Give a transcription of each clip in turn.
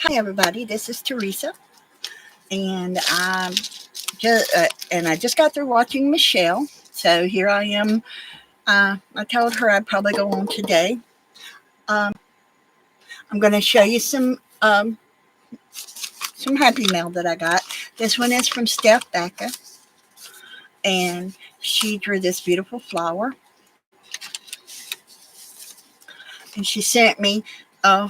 Hi everybody, this is Teresa, and I just got through watching Michelle. So here I am. I told her I'd probably go on today. Um, I'm going to show you some happy mail that I got. This one is from Steph Becca, and she drew this beautiful flower, and she sent me uh,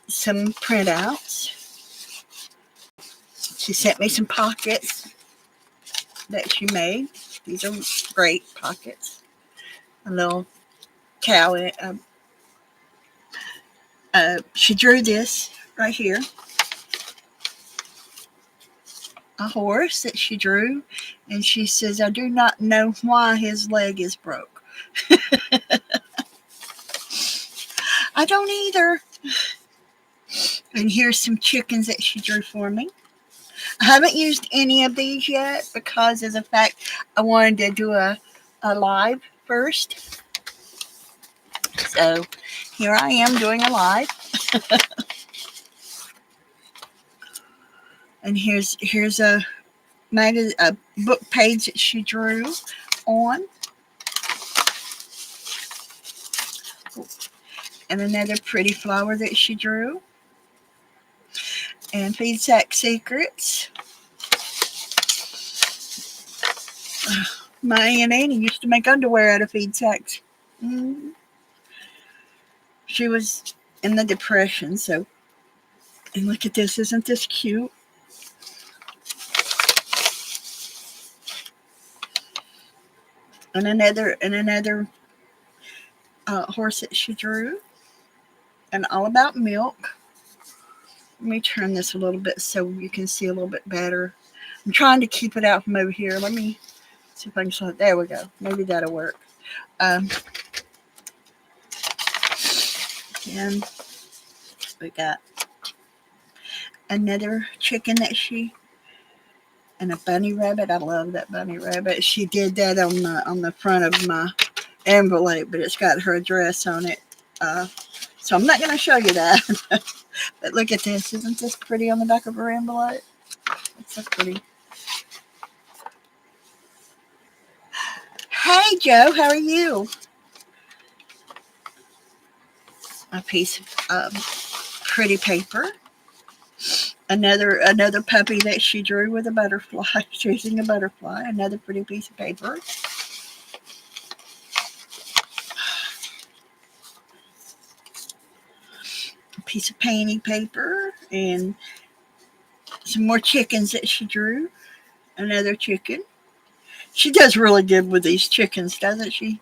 some printouts. She sent me some pockets that she made. These are great pockets. A little cow in it. She drew this right here, a horse that she drew, and she says, I do not know why his leg is broke. I don't either. And here's some chickens that she drew for me. I haven't used any of these yet because of the fact I wanted to do a live first. So here I am doing a live. And here's a book page that she drew on. And another pretty flower that she drew. And Feed Sack Secrets. My Aunt Annie used to make underwear out of feed sacks. Mm. She was in the Depression, so. And look at this, isn't this cute? And another horse that she drew. And all about milk. Let me turn this a little bit so you can see a little bit better. I'm trying to keep it out from over here. Let me see if I can show it. There we go. Maybe that'll work. And we got another chicken that and a bunny rabbit. I love that bunny rabbit. She did that on the front of my envelope, but it's got her address on it. So I'm not going to show you that. But look at this. Isn't this pretty on the back of her envelope? It's so pretty. Hey, Joe. How are you? A piece of pretty paper. Another puppy that she drew with a butterfly, chasing a butterfly. Another pretty piece of paper. A piece of painting paper and some more chickens that she drew. Another chicken. She does really good with these chickens, doesn't she?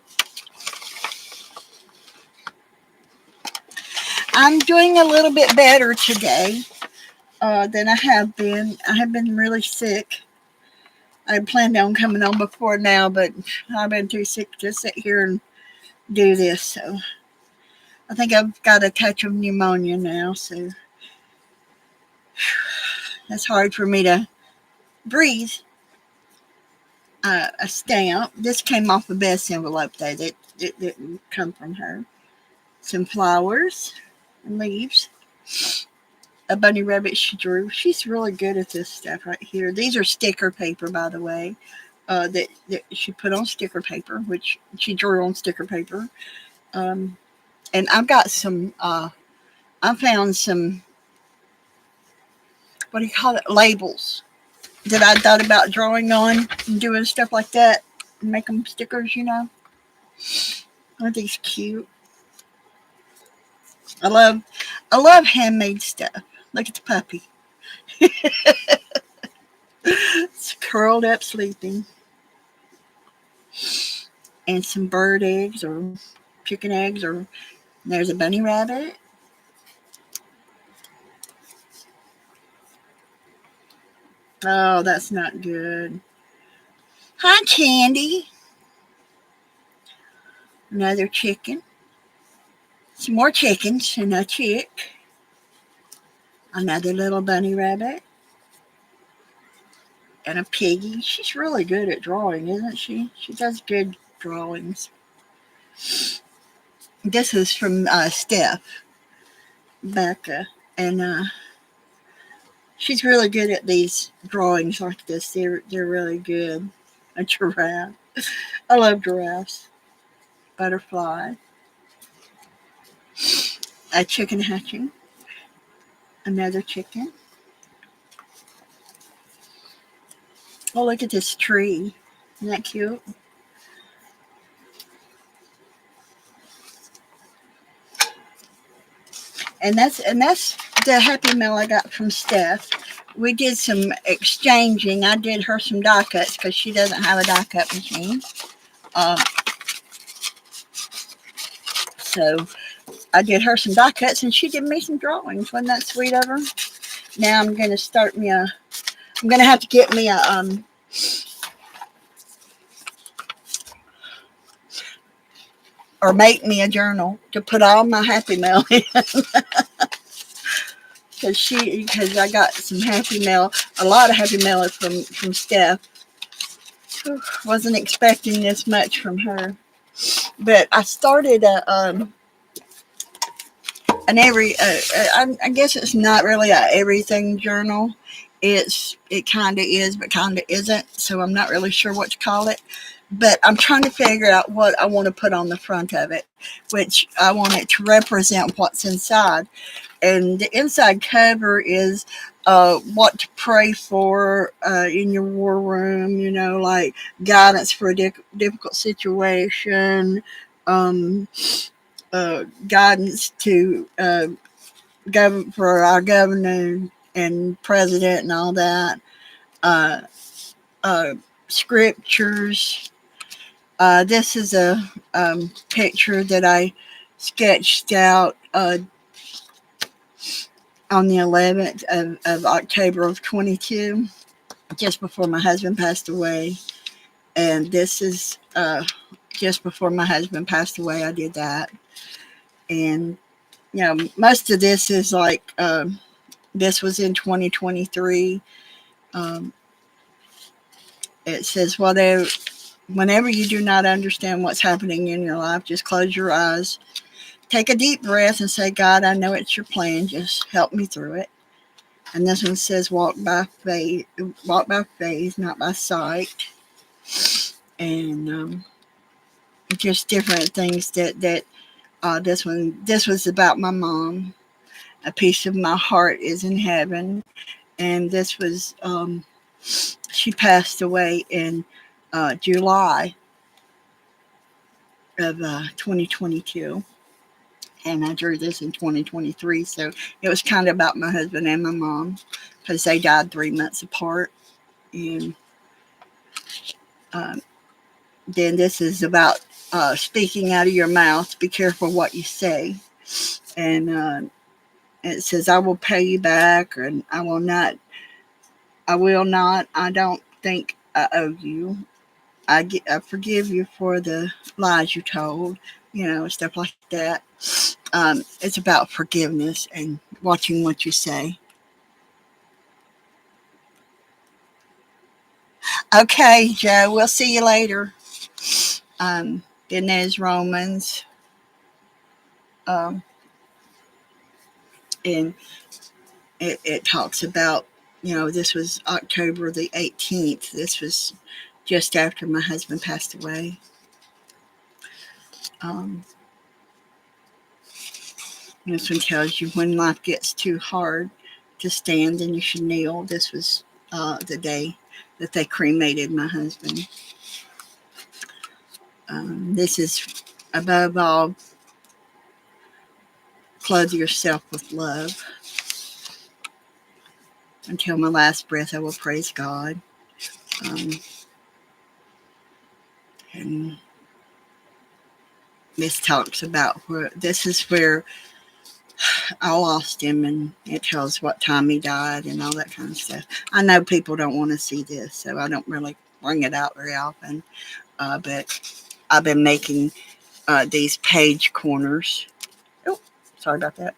I'm doing a little bit better today than I have been. I have been really sick. I planned on coming on before now, but I've been too sick to sit here and do this. So I think I've got a touch of pneumonia now. So it's hard for me to breathe. A stamp. This came off a best envelope though. That it didn't come from her. Some flowers and leaves. A bunny rabbit she drew. She's really good at this stuff right here. These are sticker paper, by the way, that she put on sticker paper, which she drew on sticker paper. And I've got some. I found some. What do you call it? Labels that I thought about drawing on and doing stuff like that. And make them stickers, you know. Aren't these cute? I love handmade stuff. Look at the puppy. It's curled up sleeping. And some bird eggs or chicken eggs, or there's a bunny rabbit. Oh, that's not good. Hi, Candy. Another chicken. Some more chickens and a chick. Another little bunny rabbit. And a piggy. She's really good at drawing, isn't she? She does good drawings. This is from Steph Becca. And she's really good at these drawings like this. They're really good. A giraffe. I love giraffes. Butterfly. A chicken hatching. Another chicken. Oh, look at this tree. Isn't that cute? And that's the Happy Meal I got from Steph. We did some exchanging. I did her some die cuts because she doesn't have a die cut machine. Um, so I did her some die cuts, and she did me some drawings. Wasn't that sweet of her? Now I'm gonna start me a. I'm gonna have to get me a or make me a journal to put all my Happy Mail in. Because I got some Happy Mail, a lot of Happy Mail from Steph. Wasn't expecting this much from her, but I started I guess it's not really a everything journal. It kind of is, but kind of isn't. So I'm not really sure what to call it. But I'm trying to figure out what I want to put on the front of it, which I want it to represent what's inside. And the inside cover is what to pray for in your war room, like guidance for a difficult situation, um, guidance to for our governor and president and all that, uh, uh, scriptures. This is a picture that I sketched out on the 11th of October of 22, just before my husband passed away. And this is just before my husband passed away, I did that. And, most of this is like, this was in 2023. Um, it says, whenever you do not understand what's happening in your life, just close your eyes, take a deep breath, and say, God, I know it's your plan. Just help me through it. And this one says, walk by faith, not by sight. And just different things this was about my mom. A piece of my heart is in heaven. And this was, she passed away in July of 2022. And I drew this in 2023. So it was kind of about my husband and my mom because they died 3 months apart. And um, then this is about speaking out of your mouth. Be careful what you say. And it says, I will pay you back, and I will not, I don't think I owe you. I forgive you for the lies you told, stuff like that. It's about forgiveness and watching what you say. Okay, Joe, we'll see you later. Then there's Romans. Um, and it talks about, this was October the 18th. This was just after my husband passed away. Um, this one tells you when life gets too hard to stand, then you should kneel. This was the day that they cremated my husband. This is above all, clothe yourself with love. Until my last breath, I will praise God. And this talks about this is where I lost him, and it tells what time he died and all that kind of stuff. I know people don't want to see this, so I don't really bring it out very often. But I've been making these page corners. Oh, sorry about that.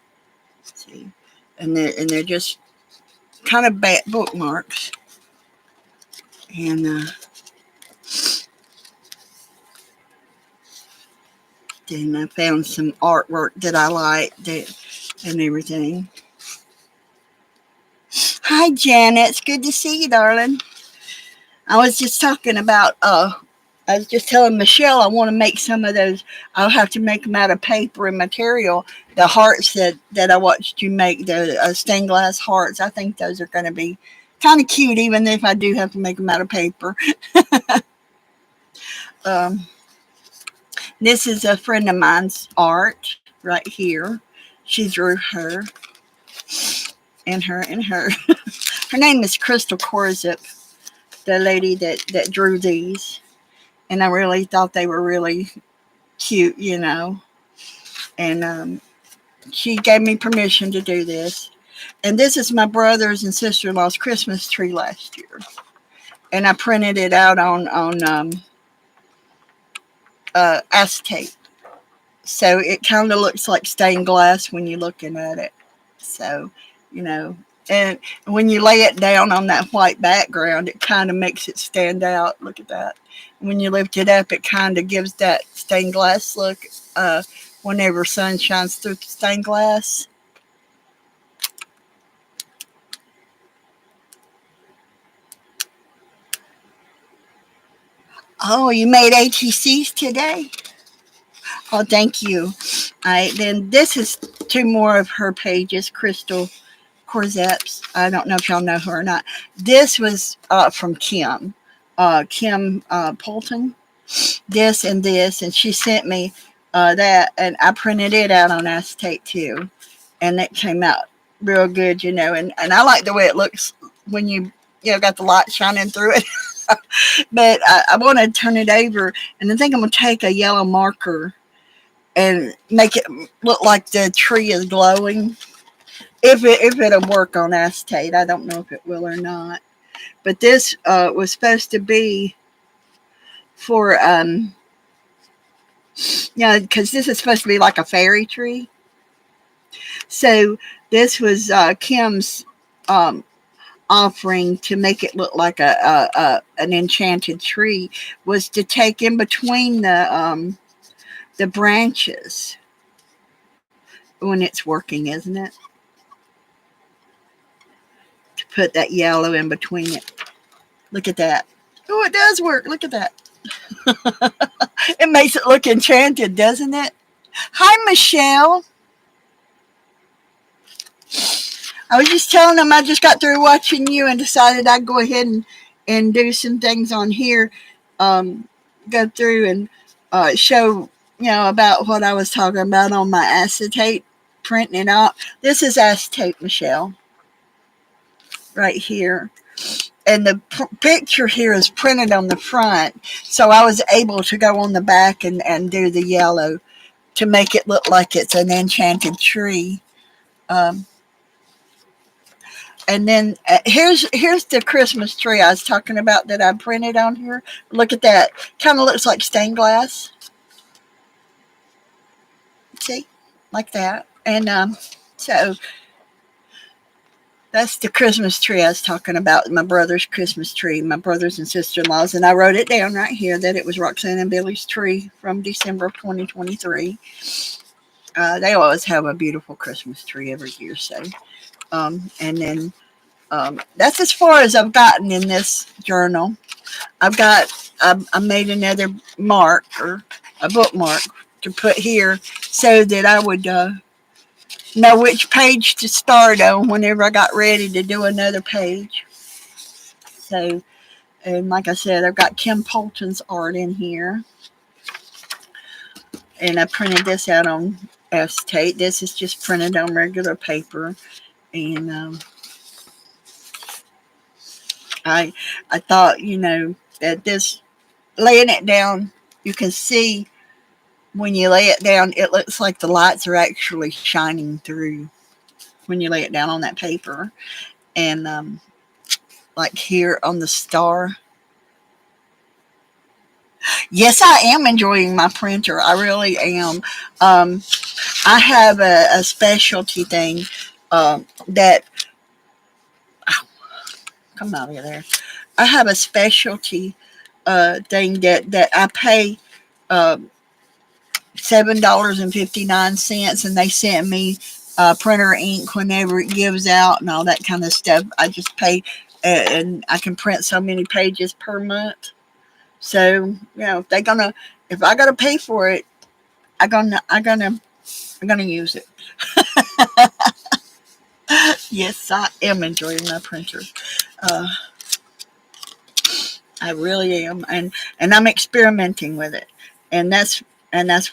Let's see, and they're just kind of bookmarks. And then I found some artwork that I liked and everything. Hi, Janet. It's good to see you, darling. I was just talking about, I was just telling Michelle I want to make some of those. I'll have to make them out of paper and material. The hearts that I watched you make, the stained glass hearts, I think those are going to be kind of cute, even if I do have to make them out of paper. Um, this is a friend of mine's art right here. She drew her and her and her. Her name is Crystal Korzip, the lady that drew these. And I really thought they were really cute, you know. And she gave me permission to do this. And this is my brother's and sister-in-law's Christmas tree last year. And I printed it out on acetate. So it kind of looks like stained glass when you're looking at it. So, you know, and when you lay it down on that white background, it kind of makes it stand out. Look at that. When you lift it up, it kind of gives that stained glass look whenever sun shines through the stained glass. Oh, you made ATCs today? Oh, thank you. Then this is two more of her pages, Crystal Corzeps. I don't know if y'all know her or not. This was from Kim, Kim Polton. This and this, and she sent me that, and I printed it out on acetate too, and it came out real good, you know. And I like the way it looks when you know got the light shining through it. But I want to turn it over, and I think I'm gonna take a yellow marker and make it look like the tree is glowing. If it'll work on acetate, I don't know if it will or not. But this was supposed to be for because this is supposed to be like a fairy tree. So this was Kim's offering to make it look like an enchanted tree, was to take in between the branches when it's working, isn't it? To put that yellow in between it. Look at that. Oh, it does work. Look at that. It makes it look enchanted, doesn't it? Hi, Michelle. I was just telling them I just got through watching you and decided I'd go ahead and do some things on here. Go through and show, about what I was talking about on my acetate, printing it out. This is acetate, Michelle, right here. And the picture here is printed on the front, so I was able to go on the back and do the yellow to make it look like it's an enchanted tree. And then here's the Christmas tree I was talking about that I printed on here. Look at that. Kind of looks like stained glass. See? Like that. And so that's the Christmas tree I was talking about, my brother's Christmas tree, my brothers and sister-in-laws. And I wrote it down right here that it was Roxanne and Billy's tree from December of 2023. They always have a beautiful Christmas tree every year. So, and then that's as far as I've gotten in this journal. I made another mark or a bookmark to put here so that I would know which page to start on whenever I got ready to do another page. So, and like I said, I've got Kim Polton's art in here. And I printed this out on acetate. This is just printed on regular paper. And I thought, that this, laying it down, you can see when you lay it down, it looks like the lights are actually shining through when you lay it down on that paper. And like here on the star. Yes, I am enjoying my printer. I really am. I have a specialty thing that, oh, come out of there. I have a specialty thing that I pay $7.59, and they sent me printer ink whenever it gives out and all that kind of stuff. I just pay, and I can print so many pages per month. So if I gotta pay for it, I'm gonna use it. Yes, I am enjoying my printer. Uh, I really am, and I'm experimenting with it, and that's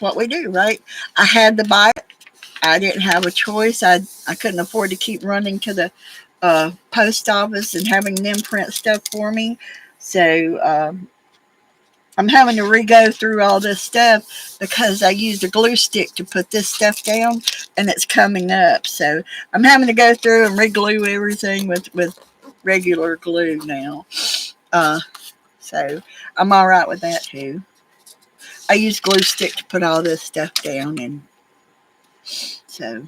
what we do, right? I had to buy it. I didn't have a choice. I couldn't afford to keep running to the post office and having them print stuff for me. So I'm having to re-go through all this stuff because I used a glue stick to put this stuff down, and it's coming up. So I'm having to go through and re-glue everything with regular glue now. Uh, so I'm all right with that too. I use glue stick to put all this stuff down, and so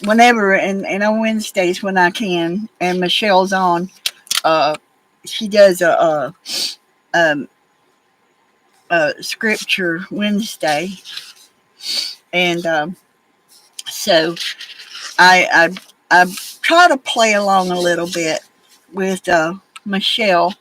whenever and on Wednesdays when I can, and Michelle's on, uh, she does um, a scripture Wednesday, and so I I try to play along a little bit with Michelle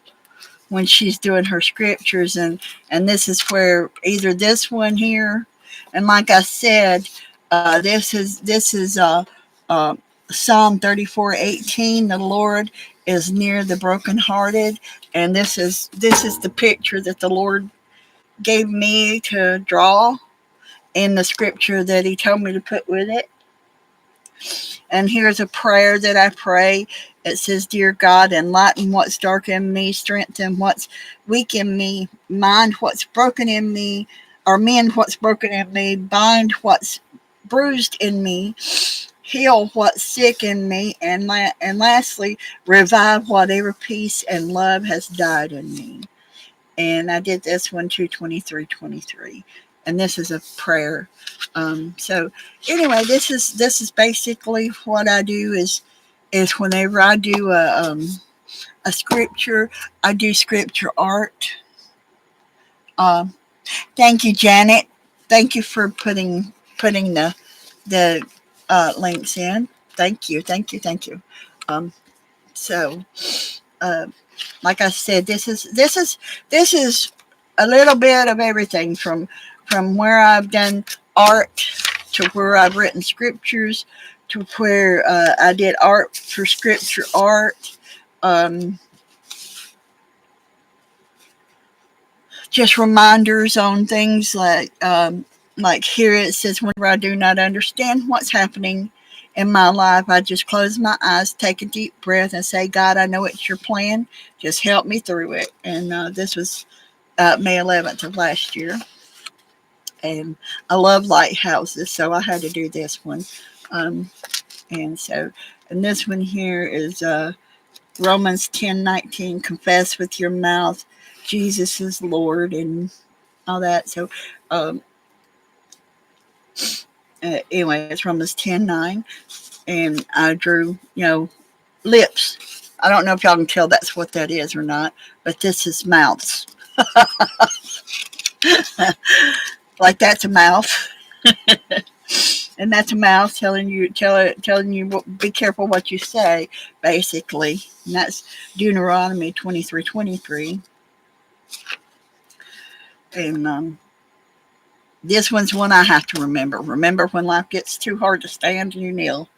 when she's doing her scriptures, and this is where either this one here, and like I said, this is uh, Psalm 34:18. The Lord is near the brokenhearted, and this is the picture that the Lord gave me to draw in the scripture that He told me to put with it. And here's a prayer that I pray. It says, Dear God, enlighten what's dark in me, strengthen what's weak in me, mind what's broken in me, or mend what's broken in me, bind what's bruised in me, heal what's sick in me, and lastly, revive whatever peace and love has died in me. And I did this one 2:23:23, and this is a prayer. So anyway, this is basically what I do is whenever I do a scripture, I do scripture art. Um, Thank you, Janet. Thank you for putting the links in. Thank you. Um, so. Uh, like I said, this is a little bit of everything from where I've done art to where I've written scriptures to where I did art for scripture art. Um, just reminders on things like here it says, whenever I do not understand what's happening in my life, I just close my eyes, take a deep breath, and say, God, I know it's your plan. Just help me through it. And this was May 11th of last year. And I love lighthouses, so I had to do this one. Um, and this one here is Romans 10:19. Confess with your mouth Jesus is Lord and all that. So um, anyway, it's Romans 10:9, and I drew lips. I don't know if y'all can tell that's what that is or not, but this is mouths. Like that's a mouth. And that's a mouth telling you be careful what you say, basically. And that's Deuteronomy 23:23. And this one's one I have to remember. Remember when life gets too hard to stand and you kneel.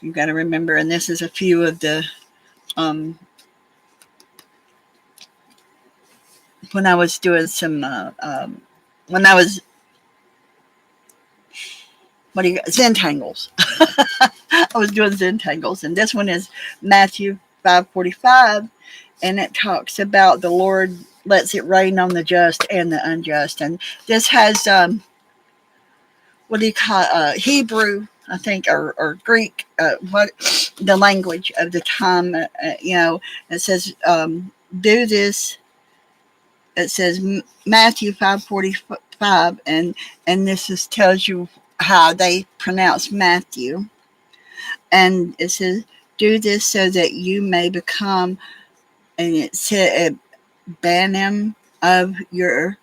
You got to remember. And this is a few of the when I was doing some when I was Zentangles. I was doing Zentangles, and this one is Matthew 5:45, and it talks about the Lord lets it rain on the just and the unjust, and this has what do you call Hebrew, I think, or Greek, what the language of the time. It says do this. It says Matthew 5:45, and this tells you how they pronounce Matthew. And it says, do this so that you may become, and it said, Banim of your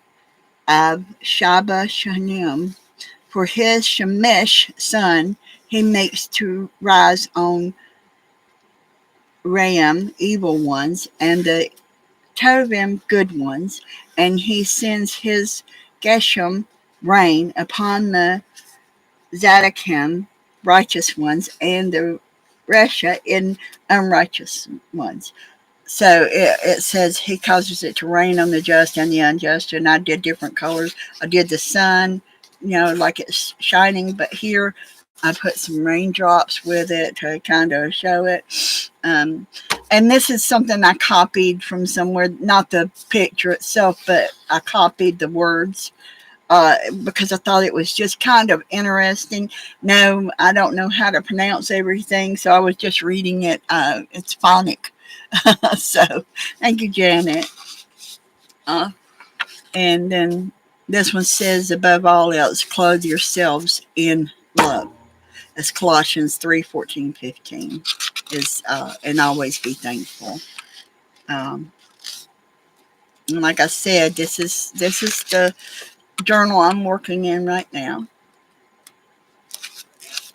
Ab Shaba Shanim, For his Shemesh son he makes to rise on Ram evil ones, and the Tovim good ones, and he sends his Geshem rain upon the Zadokim righteous ones, and the Resha in unrighteous ones. So it says he causes it to rain on the just and the unjust. And I did different colors. I did the sun, like it's shining, but here I put some raindrops with it to kind of show it. And this is something I copied from somewhere, not the picture itself, but I copied the words because I thought it was just kind of interesting. No, I don't know how to pronounce everything, so I was just reading it. It's phonic. So thank you, Janet. And then this one says, above all else, clothe yourselves in love. That's Colossians 3:14-15 is and always be thankful. And like I said, this is the journal I'm working in right now.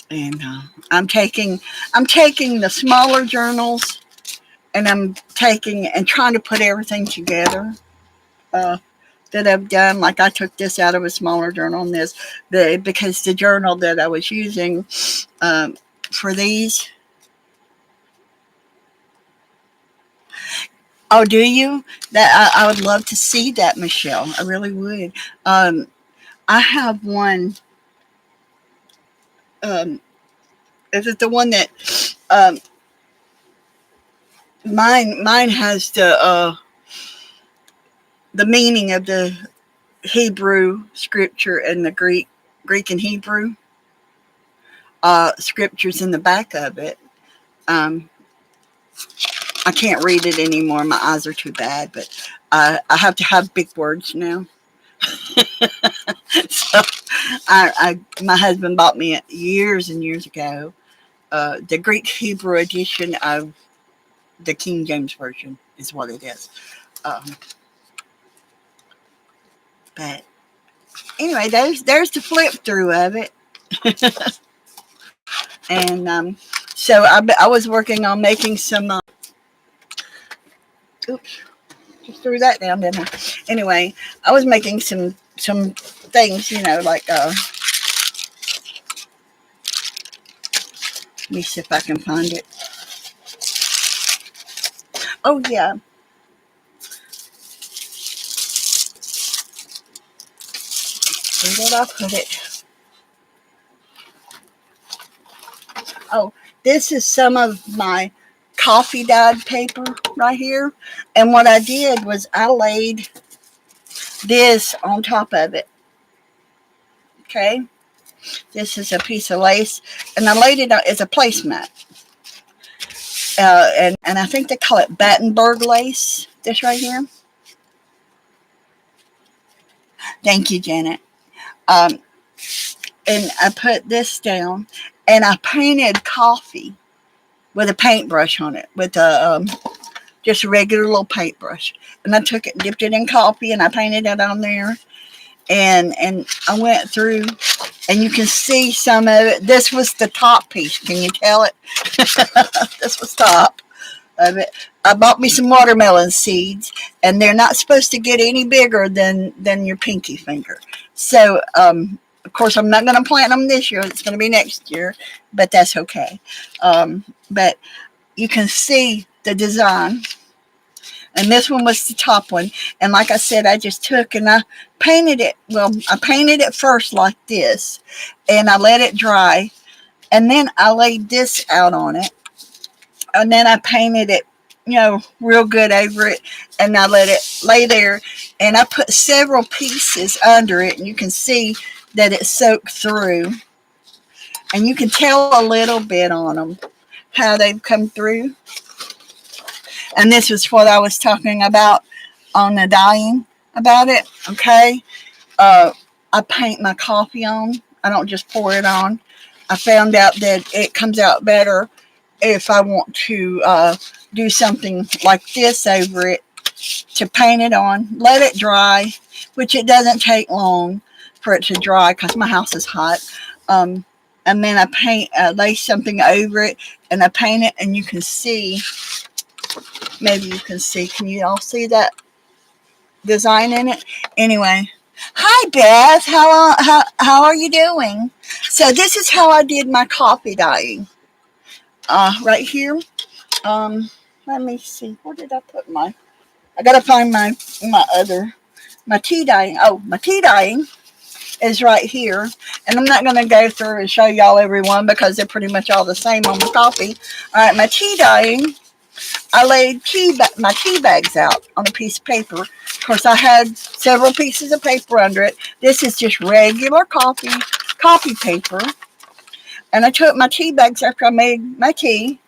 And I'm taking the smaller journals, and I'm taking and trying to put everything together that I've done. Like I took this out of a smaller journal, and this because the journal that I was using for these. Oh, do you? That I would love to see that, Michelle. I really would. I have one. Is it the one that mine has the meaning of the Hebrew scripture and the Greek and Hebrew scriptures in the back of it. I can't read it anymore. My eyes are too bad, but I have to have big words now. So my husband bought me years and years ago the Greek Hebrew edition of the King James Version is what it is. But anyway, there's the flip through of it. And so I was working on making some. Oops, just threw that down, didn't I? Anyway, I was making some things, like. Let me see if I can find it. Oh yeah. Where did I put it? Oh, this is some of my coffee dyed paper right here. And what I did was I laid this on top of it. Okay. This is a piece of lace. And I laid it as a placemat. And I think they call it Battenberg lace. This right here. Thank you, Janet. And I put this down. And I painted coffee with a paintbrush on it. With a just a regular little paintbrush. And I took it and dipped it in coffee. And I painted it on there. And I went through, and you can see some of it. This was the top piece. Can you tell it? This was top of it. I bought me some watermelon seeds, and they're not supposed to get any bigger than your pinky finger. So, of course, I'm not going to plant them this year. It's going to be next year, but that's okay. But you can see the design. And this one was the top one. And like I said, I just took and I painted it. Well, I painted it first like this. And I let it dry. And then I laid this out on it. And then I painted it, real good over it. And I let it lay there. And I put several pieces under it. And you can see that it soaked through. And you can tell a little bit on them how they've come through. And this was what I was talking about on the dyeing about it, okay? I paint my coffee on. I don't just pour it on. I found out that it comes out better if I want to do something like this over it, to paint it on, let it dry, which it doesn't take long. for it to dry because my house is hot. Um, and then I lay something over it, and I paint it, and you can see. Maybe you can see. Can you all see that design in it? Anyway, hi Beth. How are you doing? So this is how I did my coffee dyeing. Right here. Let me see. Where did I put my? I gotta find my tea dyeing. Oh, my tea dyeing is right here. And I'm not going to go through and show y'all every one because they're pretty much all the same on the coffee. All right, my tea dyeing, I laid my tea bags out on a piece of paper. Of course, I had several pieces of paper under it. This is just regular coffee paper. And I took my tea bags after I made my tea.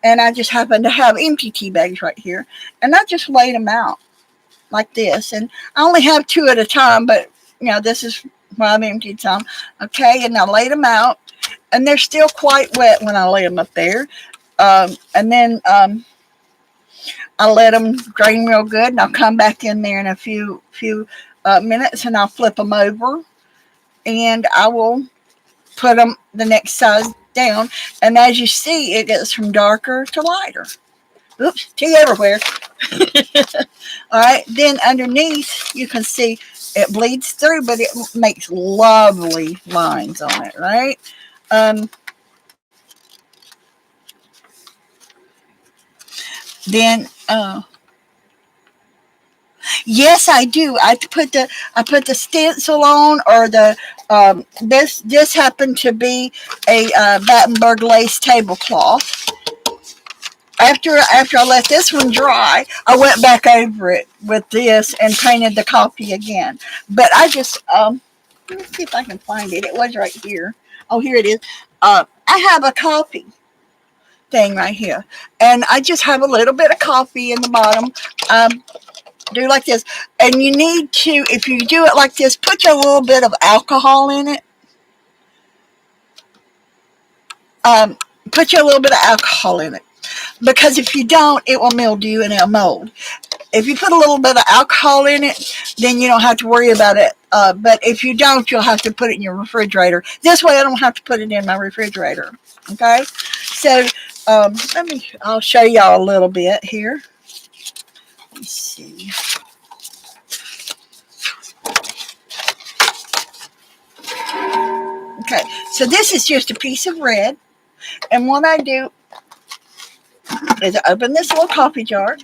And I just happened to have empty tea bags right here. And I just laid them out like this. And I only have 2 at a time, but this is why I've emptied some. Okay, and I laid them out, and they're still quite wet when I lay them up there. And then I'll let them drain real good, and I'll come back in there in a few minutes, and I'll flip them over, and I will put them the next size down. And as you see, it gets from darker to lighter. Oops, tea everywhere. All right, then underneath you can see it bleeds through, but it makes lovely lines on it, right? Then yes, I do. I put the stencil on, or the this happened to be a Battenberg lace tablecloth. After I let this one dry, I went back over it with this and painted the coffee again. But I just let me see if I can find it. It was right here. Oh, here it is. I have a coffee thing right here, and I just have a little bit of coffee in the bottom. Do like this, and you need to, if you do it like this, put a little bit of alcohol in it. Put a little bit of alcohol in it, because if you don't, it will mildew and it'll mold. If you put a little bit of alcohol in it, then you don't have to worry about it. But if you don't, you'll have to put it in your refrigerator. This way I don't have to put it in my refrigerator. Okay? So I'll show y'all a little bit here. Let's see. Okay, so this is just a piece of red. And what I do is I open this little coffee jar.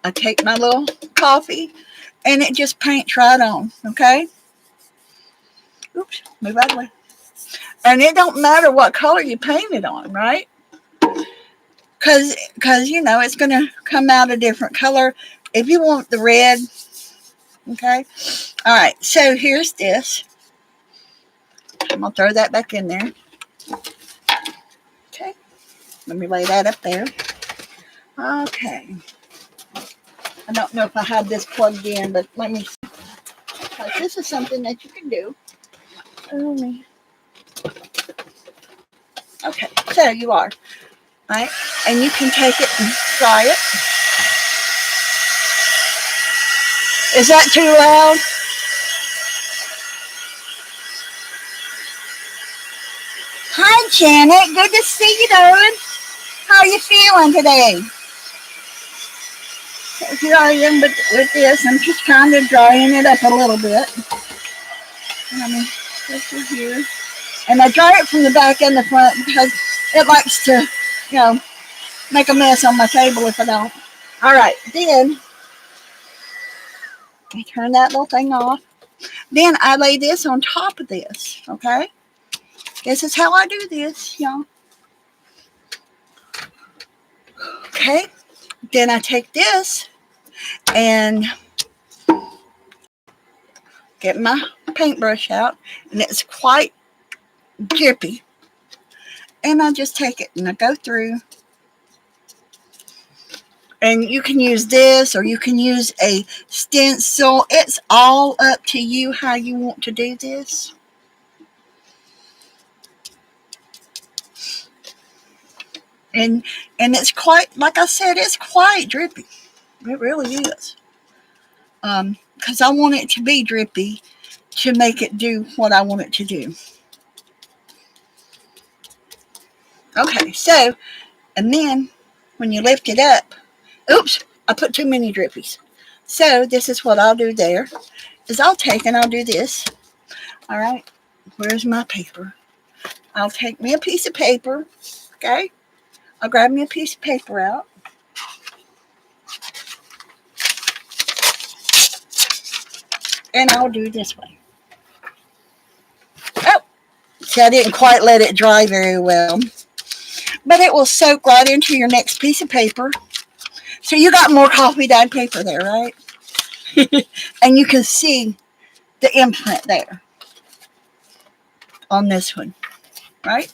I take my little coffee, and it just paints right on, okay? Oops, move out of the way. And it don't matter what color you paint it on, right? Because it's going to come out a different color. If you want the red, okay? All right, so here's this. I'm going to throw that back in there. Okay, let me lay that up there. Okay. I don't know if I have this plugged in, but let me see. This is something that you can do. Okay, so you are. Right? And you can take it and try it. Is that too loud? Hi, Janet. Good to see you, darling. How are you feeling today? So here I am with this. I'm just kind of drying it up a little bit. Let me put it here. And I dry it from the back and the front because it likes to, make a mess on my table if I don't. All right, then I turn that little thing off. Then I lay this on top of this, okay? This is how I do this, y'all. Okay, then I take this and get my paintbrush out, and it's quite drippy. And I just take it and I go through. And you can use this, or you can use a stencil. It's all up to you how you want to do this. And it's quite, like I said, it's quite drippy. It really is. because I want it to be drippy to make it do what I want it to do. Okay, so, and then when you lift it up, oops, I put too many drippies. So this is what I'll do there, is I'll take and I'll do this. All right, where's my paper? I'll take me a piece of paper, okay? I'll grab me a piece of paper out. And I'll do this way. Oh, see, I didn't quite let it dry very well. But it will soak right into your next piece of paper. So you got more coffee dyed paper there, right? And you can see the imprint there on this one, right?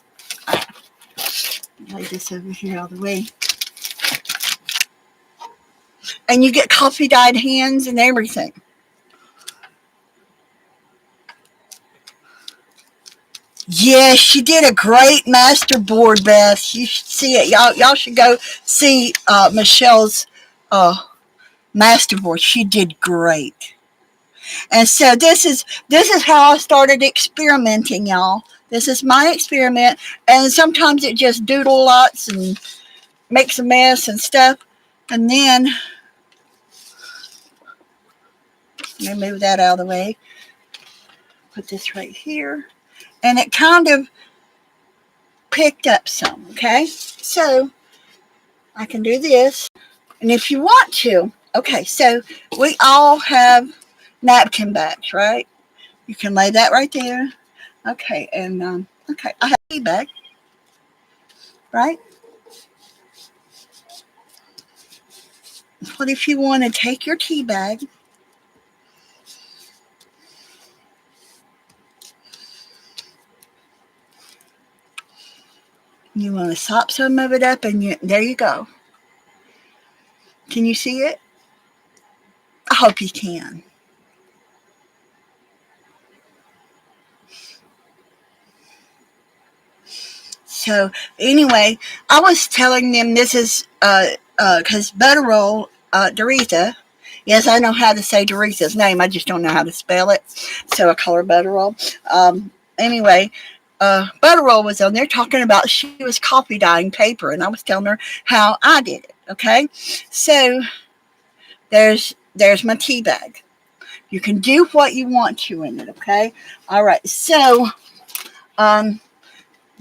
Lay this over here out of the way. And you get coffee dyed hands and everything. Yes, she did a great master board, Beth. You should see it. Y'all should go see Michelle's master board. She did great. And so this is how I started experimenting, y'all. This is my experiment, and sometimes it just doodle lots and makes a mess and stuff. And then let me move that out of the way. Put this right here, and it kind of picked up some. Okay, so I can do this, and if you want to, okay. So we all have napkin bags, right? You can lay that right there. Okay, and okay, I have a tea bag, right? What if you want to take your tea bag you want to sop some of it up and there you go. Can you see it? I hope you can. So anyway, I was telling them this is because Butterroll, Doretha. Yes, I know how to say Doretha's name. I just don't know how to spell it. So I call her Butterroll. Anyway, Butterroll was on there talking about she was coffee dyeing paper, and I was telling her how I did it. Okay, so there's my tea bag. You can do what you want to in it. Okay, all right. So,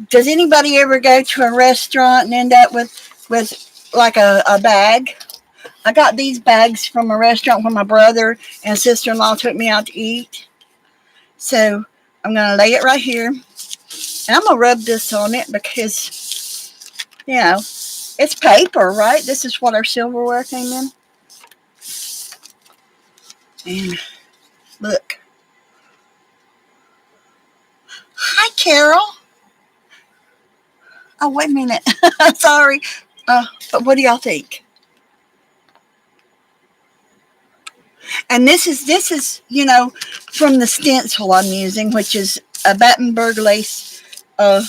does anybody ever go to a restaurant and end up with like a bag? I got these bags from a restaurant when my brother and sister-in-law took me out to eat. So I'm going to lay it right here. And I'm going to rub this on it because, you know, it's paper, right? This is what our silverware came in. And look. Hi, Carol. Oh, wait a minute. Sorry. But what do y'all think? And this is you know, from the stencil I'm using, which is a Battenberg lace. I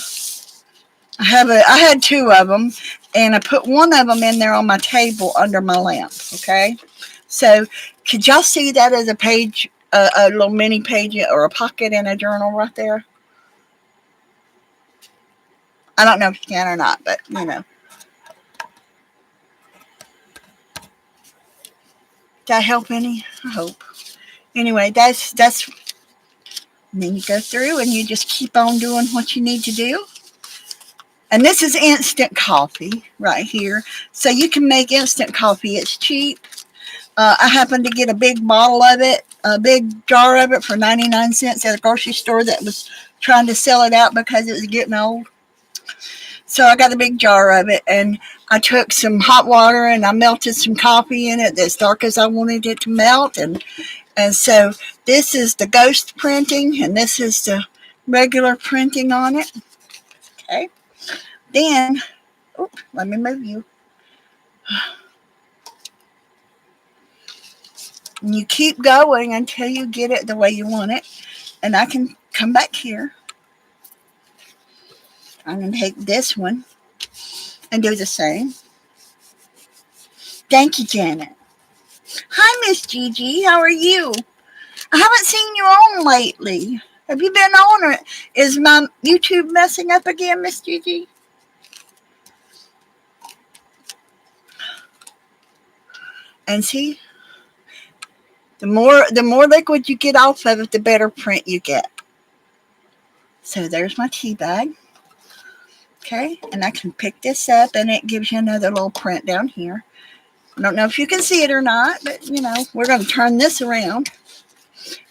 had two of them, and I put one of them in there on my table under my lamp. Okay, so could y'all see that as a page, a little mini page or a pocket in a journal right there? I don't know if you can or not, but you know. Did I help any? I hope. Anyway, that's. And then you go through and you just keep on doing what you need to do. And this is instant coffee right here. So you can make instant coffee. It's cheap. I happened to get a big bottle of it, a big jar of it for 99 cents at a grocery store that was trying to sell it out because it was getting old. So I got a big jar of it, and I took some hot water and I melted some coffee in it as dark as I wanted it to melt. And so this is the ghost printing, and this is the regular printing on it. Okay. Then, let me move you. And you keep going until you get it the way you want it. And I can come back here. I'm going to take this one and do the same. Thank you, Janet. Hi, Miss Gigi. How are you? I haven't seen you on lately. Have you been on, or is my YouTube messing up again, Miss Gigi? And see, the more liquid you get off of it, the better print you get. So there's my tea bag. Okay, and I can pick this up, and it gives you another little print down here. I don't know if you can see it or not, but we're going to turn this around,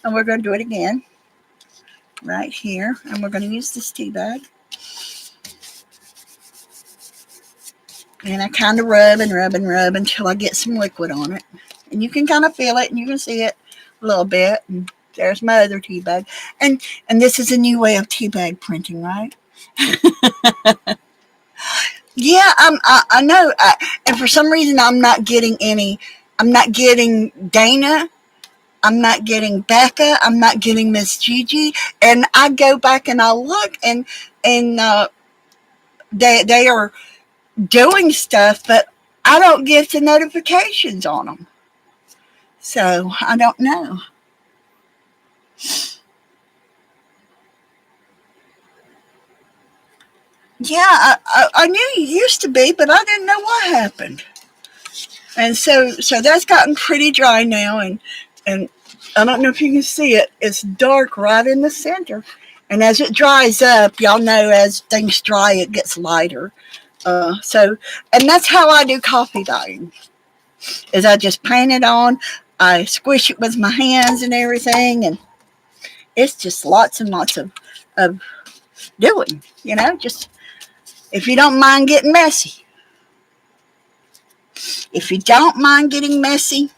and we're going to do it again right here, and we're going to use this tea bag. And I kind of rub and rub and rub until I get some liquid on it. And you can kind of feel it, and you can see it a little bit. And there's my other tea bag. And this is a new way of tea bag printing, right? Yeah, I know. And for some reason, I'm not getting any. I'm not getting Dana. I'm not getting Becca. I'm not getting Miss Gigi. And I go back and I look, and they are doing stuff, but I don't get the notifications on them. So I don't know. Yeah, I knew you used to be, but I didn't know what happened. And so that's gotten pretty dry now, and I don't know if you can see it. It's dark right in the center. And as it dries up, y'all know as things dry, it gets lighter. And that's how I do coffee dyeing. Is I just paint it on, I squish it with my hands and everything, and it's just lots and lots of doing. Just if you don't mind getting messy. If you don't mind getting messy,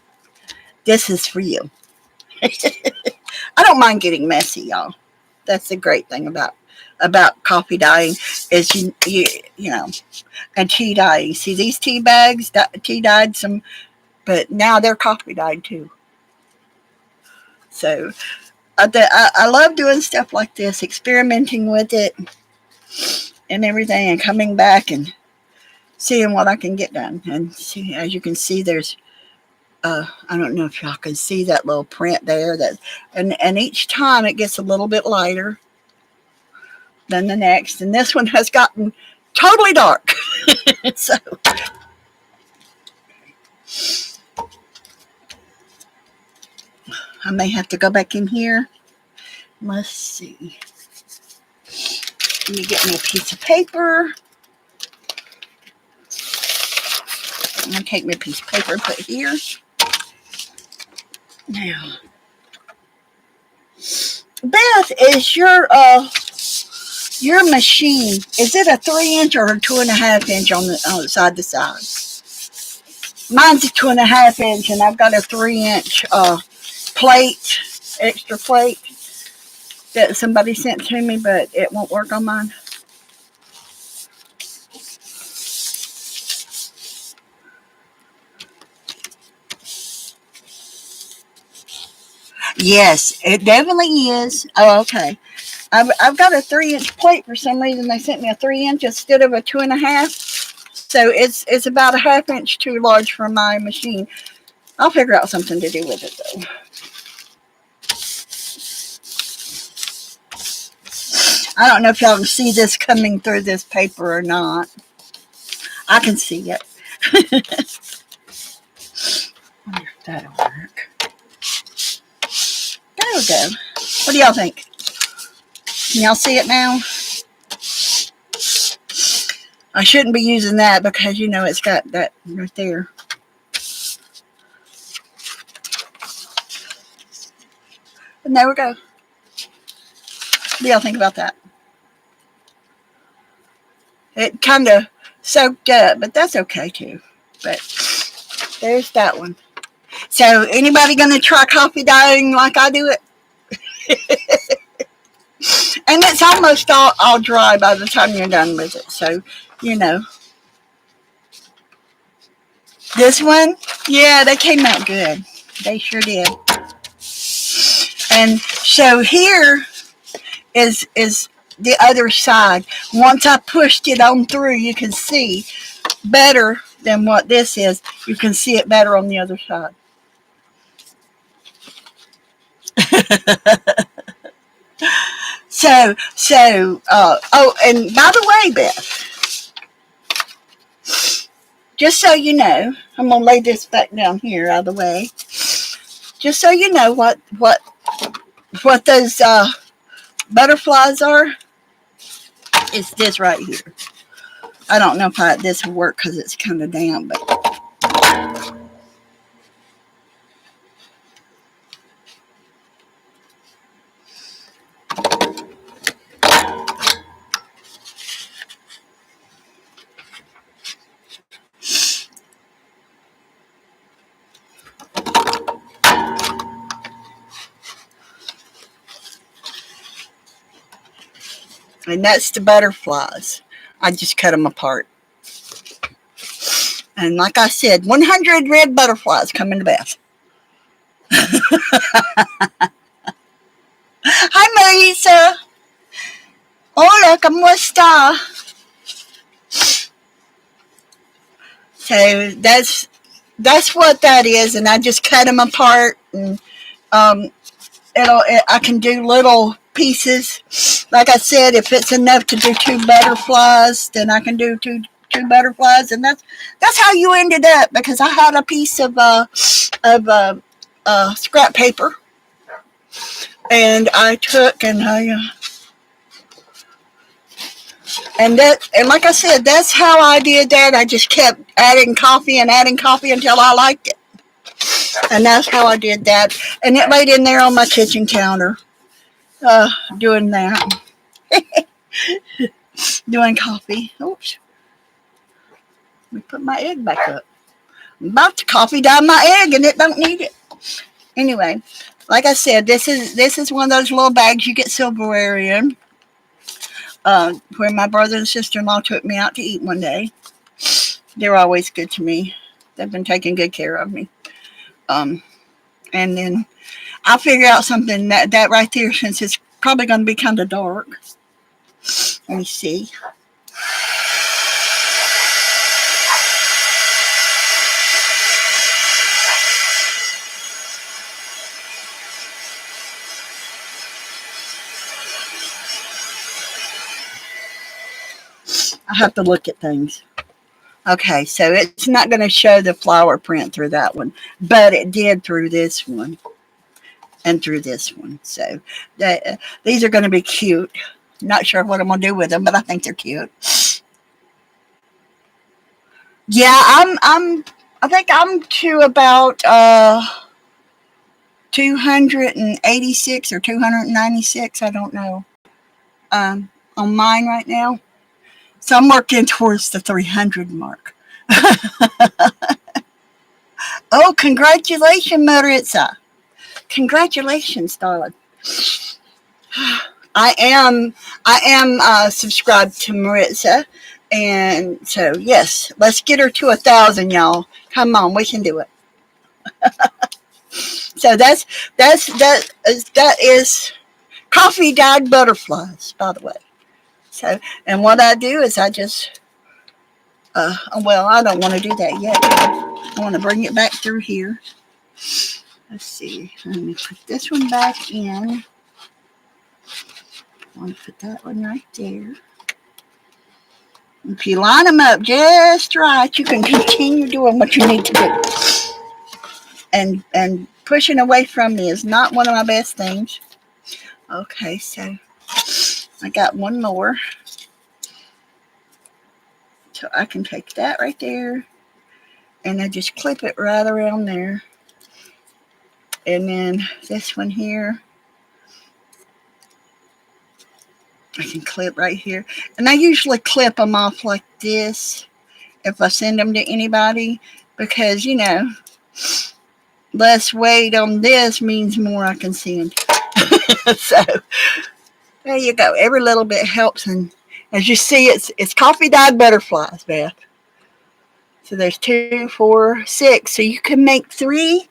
this is for you. I don't mind getting messy, y'all. That's the great thing about coffee dyeing is you know and tea dyeing. See these tea bags, tea dyed some, but now they're coffee dyed too. So I love doing stuff like this, experimenting with it and everything, and coming back and seeing what I can get done. And see, as you can see, there's I don't know if y'all can see that little print there. And each time it gets a little bit lighter than the next. And this one has gotten totally dark. So I may have to go back in here. Let's see. Let me get me a piece of paper. I'm going to take me a piece of paper and put it here. Now, Beth, is your machine, is it a 3-inch or a 2.5-inch on the side to side? Mine's a 2.5-inch, and I've got a 3-inch plate, extra plate that somebody sent to me, but it won't work on mine. Yes, it definitely is. Oh, okay. I've got a 3-inch plate for some reason. They sent me a 3-inch instead of a 2.5. So it's about a 1/2 inch too large for my machine. I'll figure out something to do with it though. I don't know if y'all can see this coming through this paper or not. I can see it. I wonder if that'll work. There we go. What do y'all think? Can y'all see it now? I shouldn't be using that because it's got that right there. And there we go. What do y'all think about that? It kind of soaked up, but that's okay too. But there's that one. So anybody going to try coffee dyeing like I do it? And it's almost all dry by the time you're done with it. So, This one, yeah, they came out good. They sure did. And so here is the other side. Once I pushed it on through, you can see better than what this is. You can see it better on the other side. Oh, and by the way, Beth, just so you know, I'm gonna lay this back down here out of the way. Just so you know what those butterflies are, it's this right here. I don't know if this will work because it's kind of damp, but and that's the butterflies. I just cut them apart. And like I said, 100 red butterflies coming to Beth. Hi, Marisa. Hola, ¿cómo está? So that's what that is, and I just cut them apart, and um, I can do little pieces. Like I said, if it's enough to do 2 butterflies, then I can do two butterflies, and that's how you ended up, because I had a piece of scrap paper, and I took and and like I said, that's how I did that. I just kept adding coffee until I liked it, and that's how I did that. And it laid in there on my kitchen counter, doing that, doing coffee. Oops, let me put my egg back up. I'm about to coffee down my egg, and it don't need it. Anyway, like I said, this is one of those little bags you get silverware in. Where my brother and sister-in-law took me out to eat one day. They're always good to me. They've been taking good care of me. And then I'll figure out something that right there, since it's probably going to be kind of dark. Let me see. I have to look at things. Okay, so it's not going to show the flower print through that one, but it did through this one and through this one. So these are going to be cute. Not sure what I'm going to do with them, but I think they're cute. Yeah, I think I'm to about 286 or 296. I don't know. On mine right now. So I'm working towards the 300 mark. Oh, congratulations, Maritza. Congratulations, darling. I am subscribed to Maritza, and so yes, let's get her to 1,000, y'all. Come on, we can do it. So that is coffee dyed butterflies, by the way. So, and what I do is I just well, I don't want to do that yet. I want to bring it back through here. Let's see. Let me put this one back in. I want to put that one right there. If you line them up just right, you can continue doing what you need to do. And pushing away from me is not one of my best things. Okay, so I got one more. So I can take that right there, and I just clip it right around there. And then this one here, I can clip right here. And I usually clip them off like this if I send them to anybody, because, you know, less weight on this means more I can send. So there you go. Every little bit helps. And as you see, it's coffee dyed butterflies, Beth. So there's 2, 4, 6. So you can make three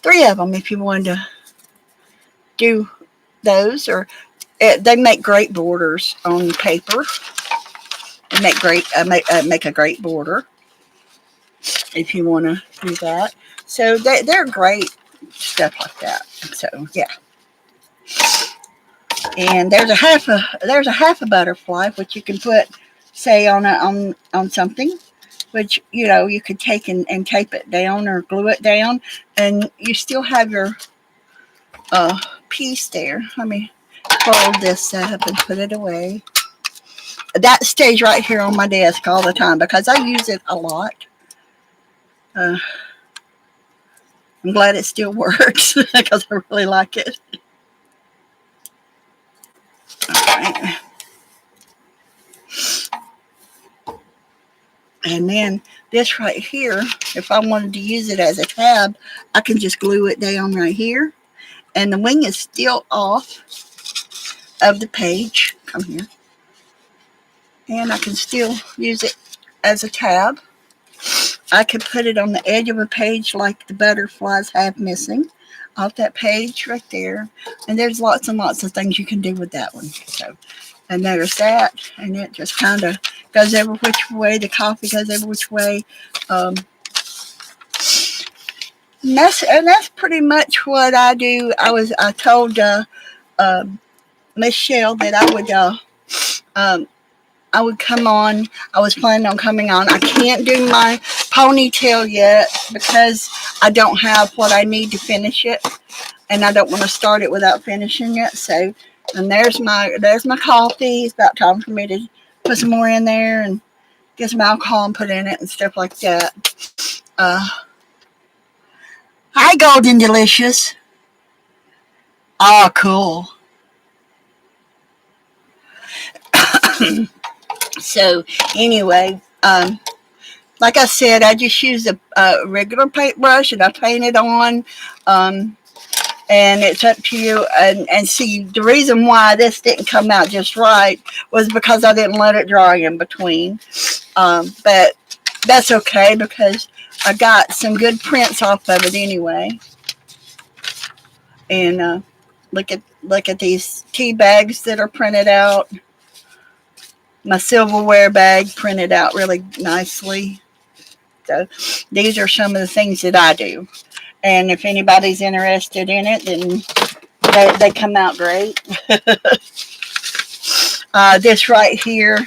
of them if you wanted to do those. Or they make great borders on paper. They make make a great border if you want to do that. So they're great. stuff like that. So yeah. And there's a half a butterfly which you can put, say, on something, which you could take and tape it down or glue it down, and you still have your piece there. Let me fold this up and put it away. That stays right here on my desk all the time because I use it a lot. Uh, I'm glad it still works because I really like it. All right. And then this right here, if I wanted to use it as a tab, I can just glue it down right here. And the wing is still off of the page. Come here. And I can still use it as a tab. I could put it on the edge of a page like the butterflies have missing off that page right there. And there's lots and lots of things you can do with that one. So, and there's that. And it just kind of goes every which way. The coffee goes every which way. And that's pretty much what I do. I told Michelle that I would come on. I was planning on coming on. I can't do my ponytail yet because I don't have what I need to finish it, and I don't want to start it without finishing it. So, and there's my coffee. It's about time for me to put some more in there and get some alcohol and put in it and stuff like that. Hi, Golden Delicious. Oh, cool. So anyway, like I said, I just use a regular paintbrush and I paint it on. And it's up to you. And see, the reason why this didn't come out just right was because I didn't let it dry in between. But that's okay because I got some good prints off of it anyway. And look at these tea bags that are printed out. My silverware bag printed out really nicely. So these are some of the things that I do. And if anybody's interested in it, then they come out great. This right here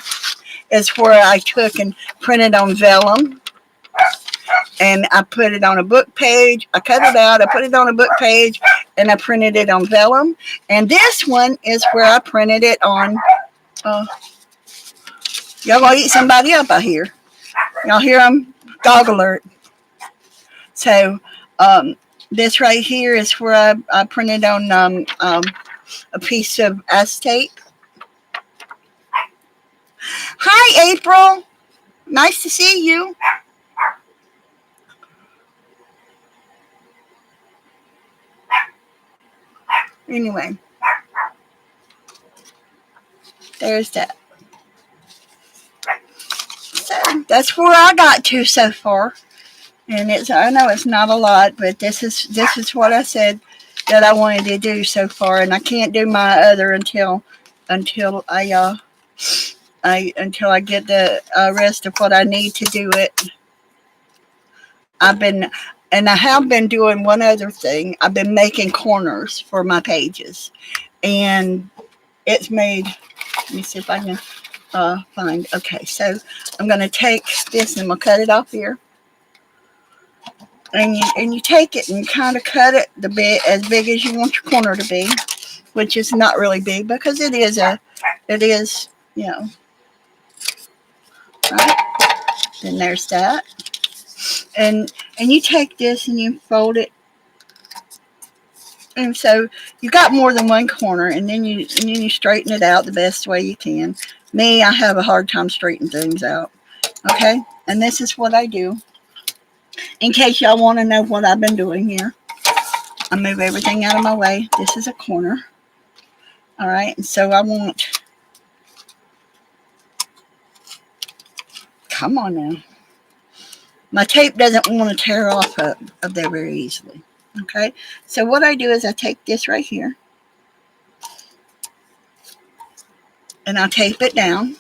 is where I took and printed on vellum. And I put it on a book page. I cut it out. I put it on a book page. And I printed it on vellum. And this one is where I printed it on... y'all gonna eat somebody up, I hear. Y'all hear them? Dog alert. So... this right here is where I printed on a piece of acetate. Hi, April. Nice to see you. Anyway, there's that. So that's where I got to so far. And I know it's not a lot, but this is what I said that I wanted to do so far, and I can't do my other until I get the rest of what I need to do it. I have been doing one other thing. I've been making corners for my pages, and it's made. Let me see if I can find. Okay, so I'm going to take this and I'm going to cut it off here. And you take it and kind of cut it as big as you want your corner to be, which is not really big because it is right. Then there's that, and you take this and you fold it, and so you got more than one corner, and then you straighten it out the best way you can. Me, I have a hard time straightening things out. Okay, and this is what I do. In case y'all want to know what I've been doing here, I move everything out of my way. This is a corner. All right, and so I want... Come on now. My tape doesn't want to tear off of there very easily. Okay, so what I do is I take this right here and I tape it down.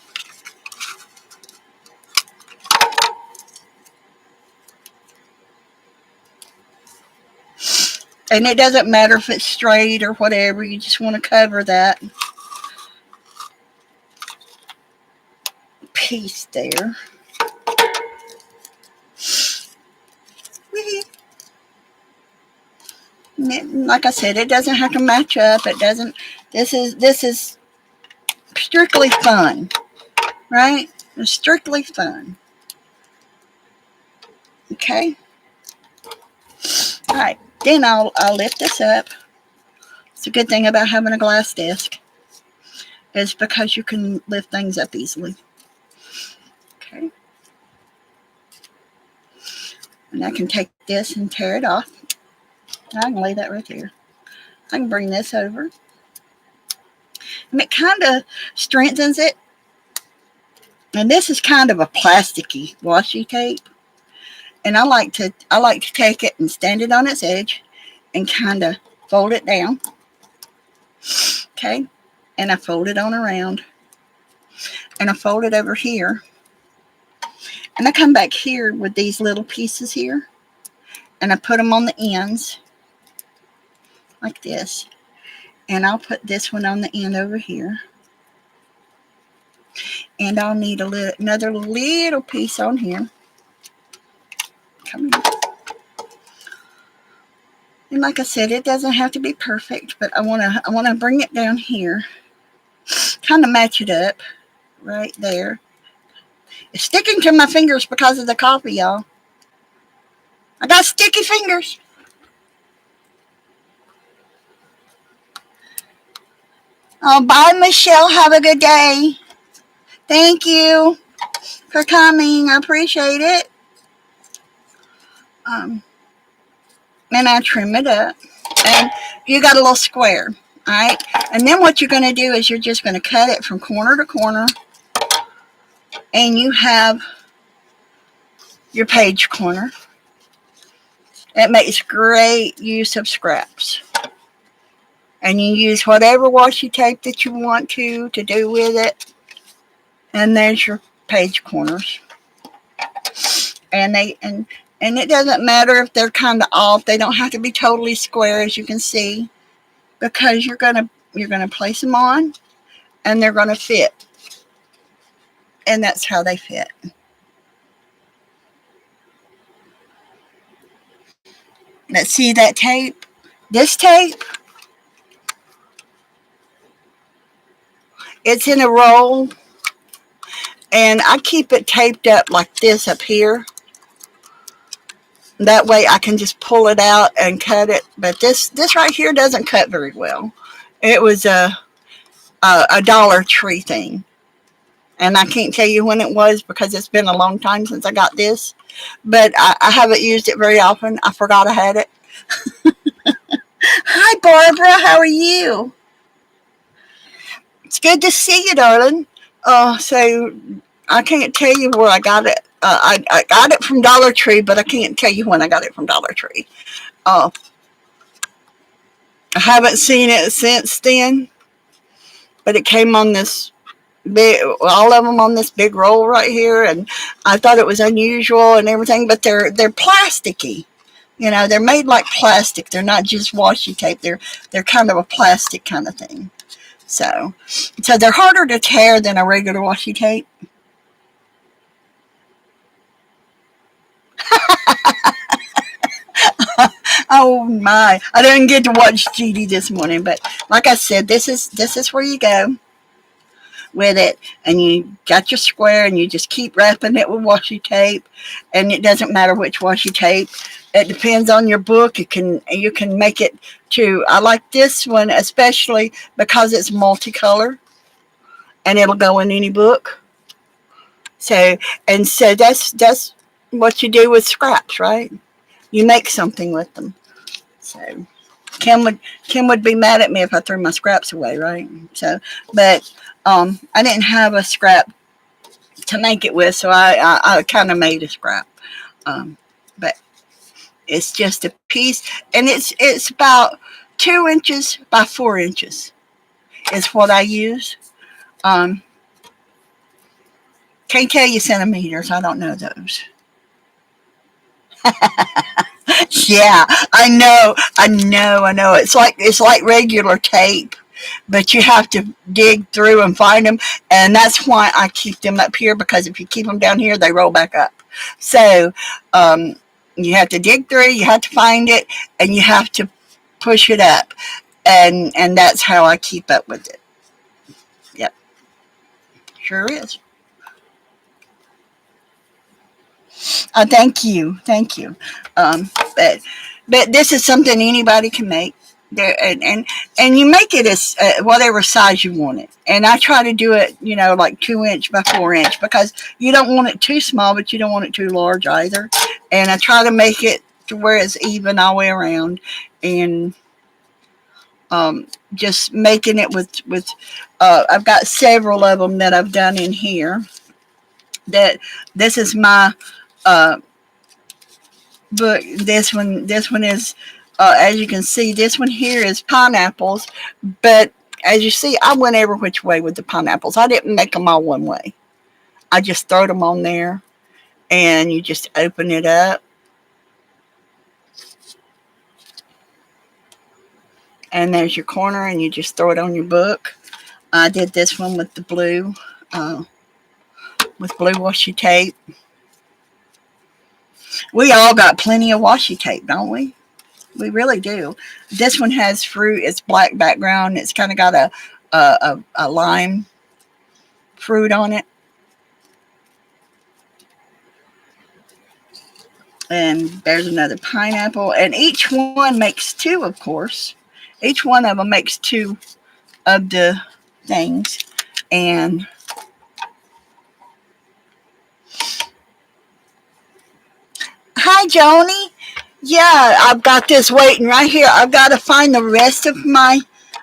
And it doesn't matter if it's straight or whatever. You just want to cover that piece there. Like I said, it doesn't have to match up. It doesn't. This is strictly fun, right? It's strictly fun. Okay. All right. Then I'll lift this up. It's a good thing about having a glass desk is because you can lift things up easily. Okay. And I can take this and tear it off. I can lay that right there. I can bring this over. And it kind of strengthens it. And this is kind of a plasticky washi tape. And I like to take it and stand it on its edge and kind of fold it down. Okay. And I fold it on around. And I fold it over here. And I come back here with these little pieces here. And I put them on the ends. Like this. And I'll put this one on the end over here. And I'll need another little piece on here. Come here. And like I said, it doesn't have to be perfect, but I wanna bring it down here. Kind of match it up right there. It's sticking to my fingers because of the coffee, y'all. I got sticky fingers. Oh, bye, Michelle. Have a good day. Thank you for coming. I appreciate it. And I trim it up. And you got a little square. All right. And then what you're going to do is you're just going to cut it from corner to corner. And you have your page corner. It makes great use of scraps. And you use whatever washi tape that you want to do with it. And there's your page corners. And it doesn't matter if they're kind of off. They don't have to be totally square, as you can see, because you're gonna place them on, and they're gonna fit. And that's how they fit. Let's see that tape. This tape, it's in a roll, and I keep it taped up like this up here. That way I can just pull it out and cut it. But this right here doesn't cut very well. It was a Dollar Tree thing. And I can't tell you when it was because it's been a long time since I got this. But I haven't used it very often. I forgot I had it. Hi, Barbara. How are you? It's good to see you, darling. So I can't tell you where I got it. I got it from Dollar Tree, but I can't tell you when I got it from Dollar Tree. I haven't seen it since then, but it came on this big, all of them on this big roll right here, and I thought it was unusual and everything, but they're plasticky. You know, they're made like plastic. They're not just washi tape. They're kind of a plastic kind of thing. So they're harder to tear than a regular washi tape. Oh my! I didn't get to watch GD this morning, but like I said, this is where you go with it, and you got your square, and you just keep wrapping it with washi tape, and it doesn't matter which washi tape. It depends on your book. You can make it to. I like this one especially because it's multicolor, and it'll go in any book. So that's what you do with scraps, right? You make something with them. So Kim would be mad at me if I threw my scraps away, right? So, but I didn't have a scrap to make it with, so I kind of made a scrap. But it's just a piece, and it's about 2 inches by 4 inches is what I use. Can't tell you centimeters. I don't know those. Yeah, I know. It's like regular tape, but you have to dig through and find them, and that's why I keep them up here because if you keep them down here, they roll back up. So um, you have to dig through, you have to find it, and you have to push it up, and that's how I keep up with it. Yep, sure is. Thank you. Um, but this is something anybody can make. There and you make it as whatever size you want it. And I try to do it, like 2 inch by 4 inch because you don't want it too small, but you don't want it too large either. And I try to make it to where it's even all the way around, and just making it with. I've got several of them that I've done in here. That this is my uh, but this one is as you can see, this one here is pineapples, but as you see, I went every which way with the pineapples. I didn't make them all one way. I just throw them on there, and you just open it up, and there's your corner, and you just throw it on your book. I did this one with the blue, uh, with blue washi tape. We all got plenty of washi tape, don't we? We really do. This one has fruit. It's black background. It's kind of got a lime fruit on it. And there's another pineapple. And each one makes two, of course. Each one of them makes two of the things. And hi, Joni. Yeah, I've got this waiting right here. I've got to find the rest of my.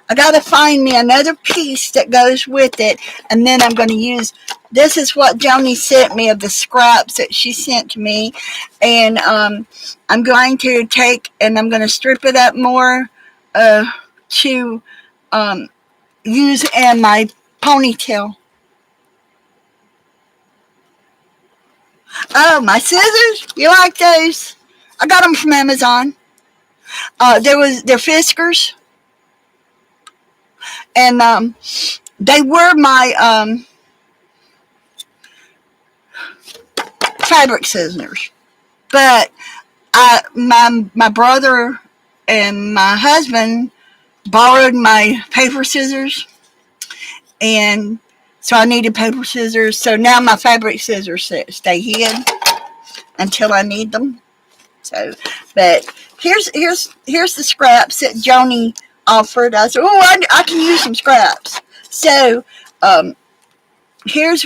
I got to find me another piece that goes with it, and then I'm going to use. This is what Joni sent me of the scraps that she sent to me, and I'm going to take and I'm going to strip it up more to um, use in my ponytail. Oh, my scissors! You like those? I got them from Amazon. They're Fiskars, and they were my fabric scissors. But my brother and my husband borrowed my paper scissors, and so I needed paper scissors. So now my fabric scissors stay hid until I need them. So, but here's the scraps that Joni offered. I said, oh, I can use some scraps. So here's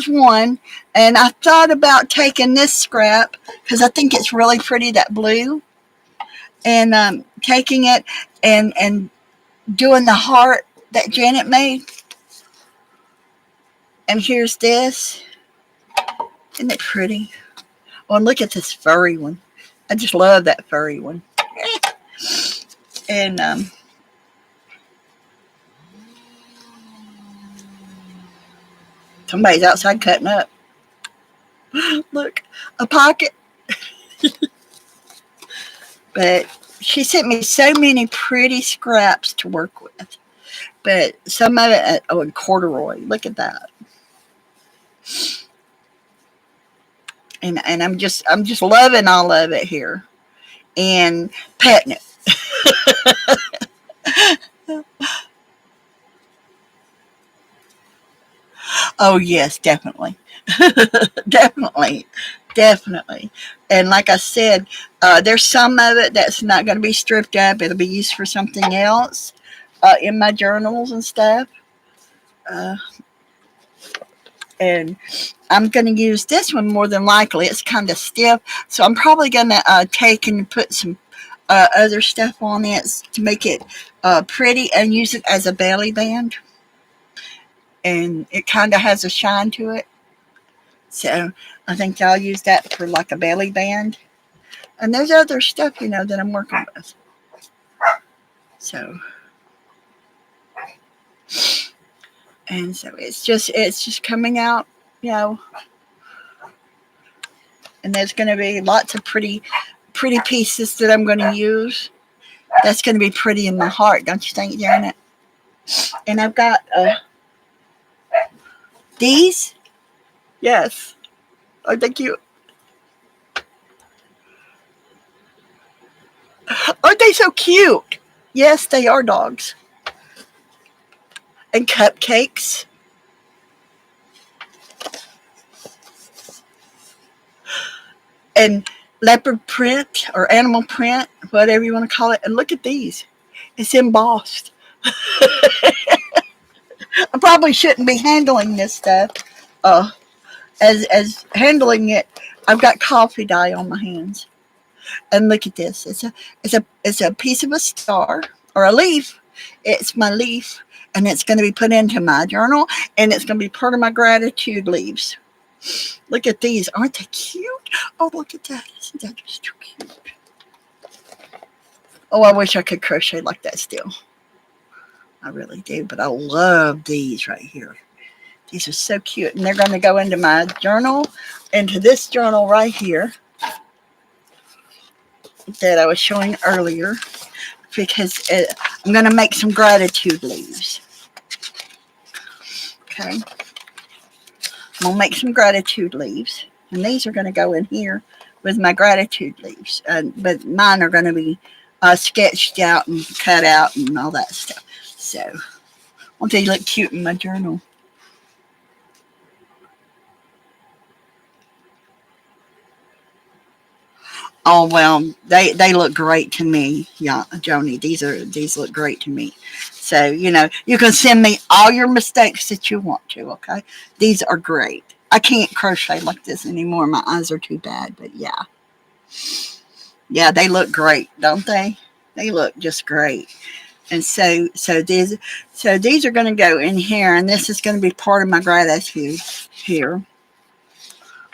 one, and I thought about taking this scrap because I think it's really pretty, that blue, and taking it and doing the heart that Janet made. And here's this. Isn't it pretty? Oh, and look at this furry one. I just love that furry one. And somebody's outside cutting up. Look, a pocket. But she sent me so many pretty scraps to work with. But some of it, oh, and corduroy. Look at that. And I'm just loving all of it here and petting it. Oh yes, definitely, definitely, definitely. And like I said, there's some of it that's not going to be stripped up. It'll be used for something else in my journals and stuff. Uh, and I'm going to use this one more than likely. It's kind of stiff, so I'm probably going to take and put some other stuff on it to make it pretty and use it as a belly band. And it kind of has a shine to it. So I think I'll use that for like a belly band. And there's other stuff, that I'm working with. So, and so it's just coming out, you know, and there's going to be lots of pretty pretty pieces that I'm going to use. That's going to be pretty in my heart, don't you think, Janet? And I've got these. Yes. Oh, thank you. Aren't they so cute? Yes, they are dogs. And cupcakes. And leopard print or animal print, whatever you want to call it. And look at these. It's embossed. I probably shouldn't be handling this stuff. Uh, as handling it, I've got coffee dye on my hands. And look at this. It's a piece of a star or a leaf. It's my leaf, and it's going to be put into my journal, and it's going to be part of my gratitude leaves. Look at these. Aren't they cute? Oh, look at that. Isn't that just too cute? Oh, I wish I could crochet like that still. I really do, but I love these right here. These are so cute, and they're going to go into my journal, into this journal right here that I was showing earlier, because I'm going to make some gratitude leaves. Okay. I'm going to make some gratitude leaves, and these are going to go in here with my gratitude leaves, but mine are going to be sketched out and cut out and all that stuff. So, won't they look cute in my journal? Oh well, they look great to me, yeah, Joni. These look great to me. So you can send me all your mistakes that you want to. Okay, these are great. I can't crochet like this anymore. My eyes are too bad. But yeah, they look great, don't they? They look just great. And so these are going to go in here, and this is going to be part of my gratitude here.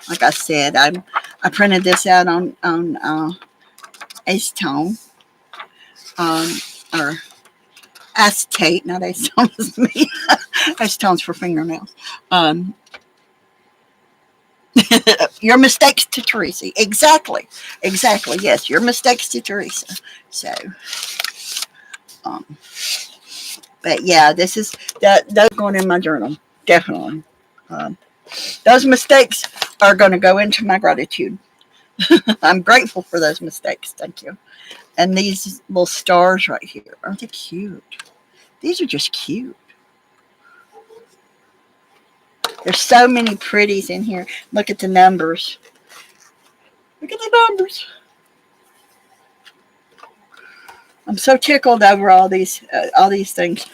Like I said, I printed this out on Acetone, or acetate, not acetone is me. Acetone's for fingernails. Um, your mistakes to Teresa. Exactly. Yes, your mistakes to Teresa. So, um, but yeah, this is that's going in my journal. Definitely. Um, those mistakes are going to go into my gratitude. I'm grateful for those mistakes. Thank you. And these little stars right here, aren't they cute? These are just cute. There's so many pretties in here. Look at the numbers. Look at the numbers. I'm so tickled over all these things.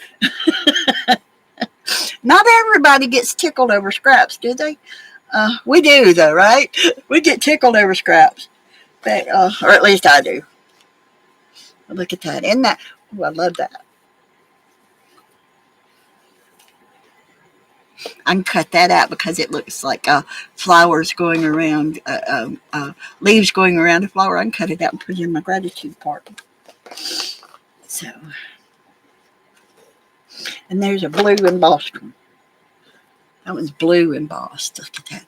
Not everybody gets tickled over scraps, do they? We do, though, right? We get tickled over scraps, but, or at least I do. Look at that. Isn't that? Oh, I love that. I can cut that out because it looks like flowers going around, leaves going around a flower. I can cut it out and put it in my gratitude part. So, and there's a blue embossed one. That one's blue embossed. Look at that.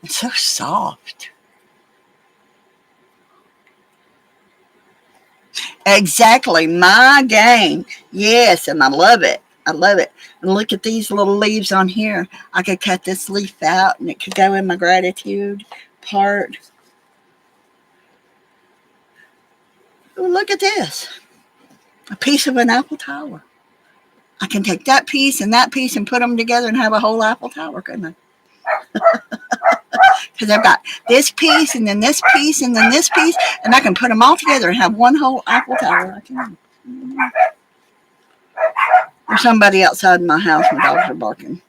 It's so soft. Exactly, my game. Yes, and I love it. I love it. And look at these little leaves on here. I could cut this leaf out and it could go in my gratitude part. Ooh, look at this. A piece of an Eiffel Tower. I can take that piece and put them together and have a whole Eiffel Tower, couldn't I? Because I've got this piece and then this piece and then this piece, and I can put them all together and have one whole Eiffel Tower. I can. There's somebody outside my house. My dogs are barking.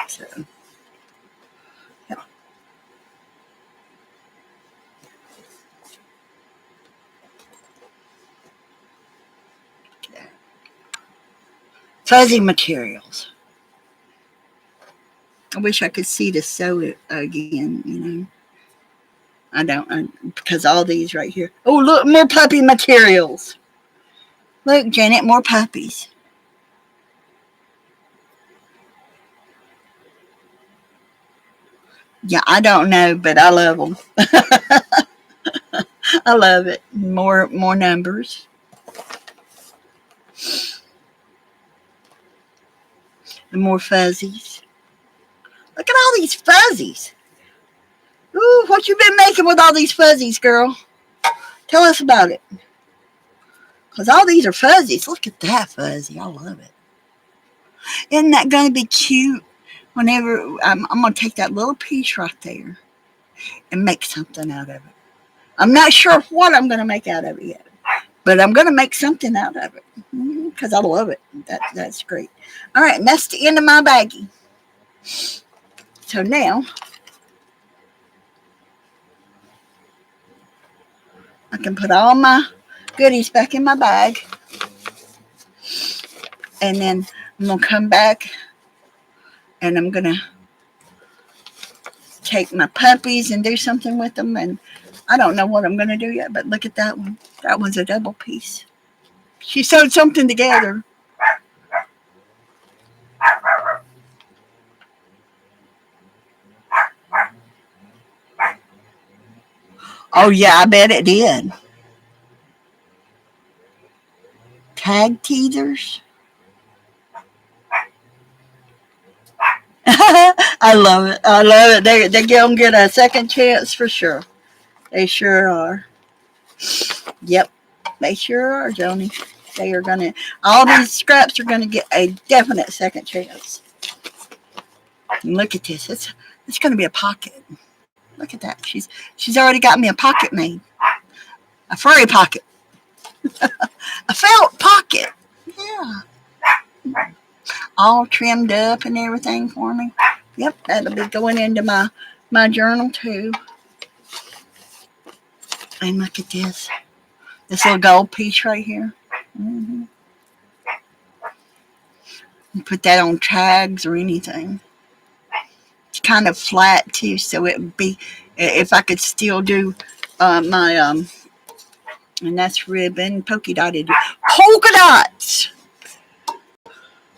So, yeah. Fuzzy materials. I wish I could see to sew it again. I don't, because all these right here. Oh, look, more puppy materials. Look, Janet, more puppies. Yeah, I don't know, but I love them. I love it. More numbers, the more fuzzies. Look at all these fuzzies. Ooh, what you been making with all these fuzzies, girl? Tell us about it. Because all these are fuzzies. Look at that fuzzy. I love it. Isn't that going to be cute? Whenever I'm going to take that little piece right there and make something out of it. I'm not sure what I'm going to make out of it yet, but I'm going to make something out of it because I love it. That's great. All right, and that's the end of my baggie. So now I can put all my goodies back in my bag, and then I'm going to come back and I'm going to take my puppies and do something with them. And I don't know what I'm going to do yet, but look at that one. That one's a double piece. She sewed something together. Oh, yeah, I bet it did. Tag teasers. I love it. I love it. They're going to get a second chance for sure. They sure are. Yep, they sure are, Joni. They are going to, all these scraps are going to get a definite second chance. And look at this. It's going to be a pocket. Look at that. She's already got me a pocket made. A furry pocket. A felt pocket. Yeah. All trimmed up and everything for me. Yep, that'll be going into my journal too. And look at this. This little gold piece right here. Mm-hmm. Put that on tags or anything. It's kind of flat too, so it would be, if I could still do my and that's ribbon polka dotted. Polka dots.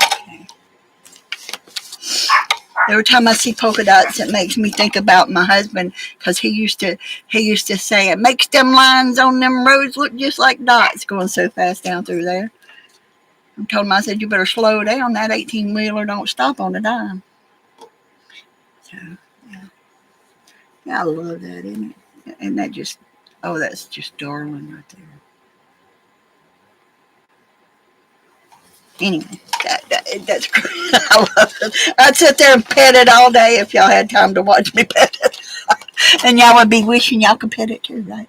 Okay. Every time I see polka dots, it makes me think about my husband because he used to say it makes them lines on them roads look just like dots going so fast down through there. I told him, I said, you better slow down. That 18-wheeler don't stop on a dime. So, yeah, I love that, isn't it? And that just, oh, that's just darling right there. Anyway, that's great. I love it. I'd sit there and pet it all day if y'all had time to watch me pet it. And y'all would be wishing y'all could pet it too, right?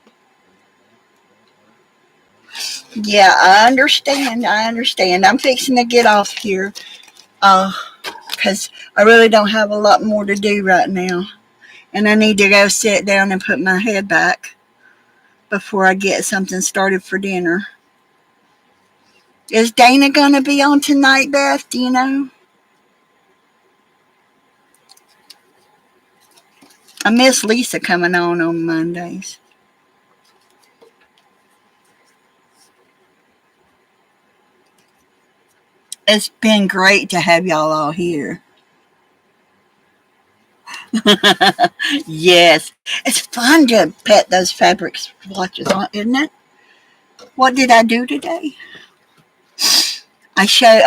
Yeah, I understand. I'm fixing to get off here because I really don't have a lot more to do right now. And I need to go sit down and put my head back before I get something started for dinner. Is Dana going to be on tonight, Beth? Do you know? I miss Lisa coming on Mondays. It's been great to have y'all all here. Yes, it's fun to pet those fabric swatches on, isn't it? What did I do today? I showed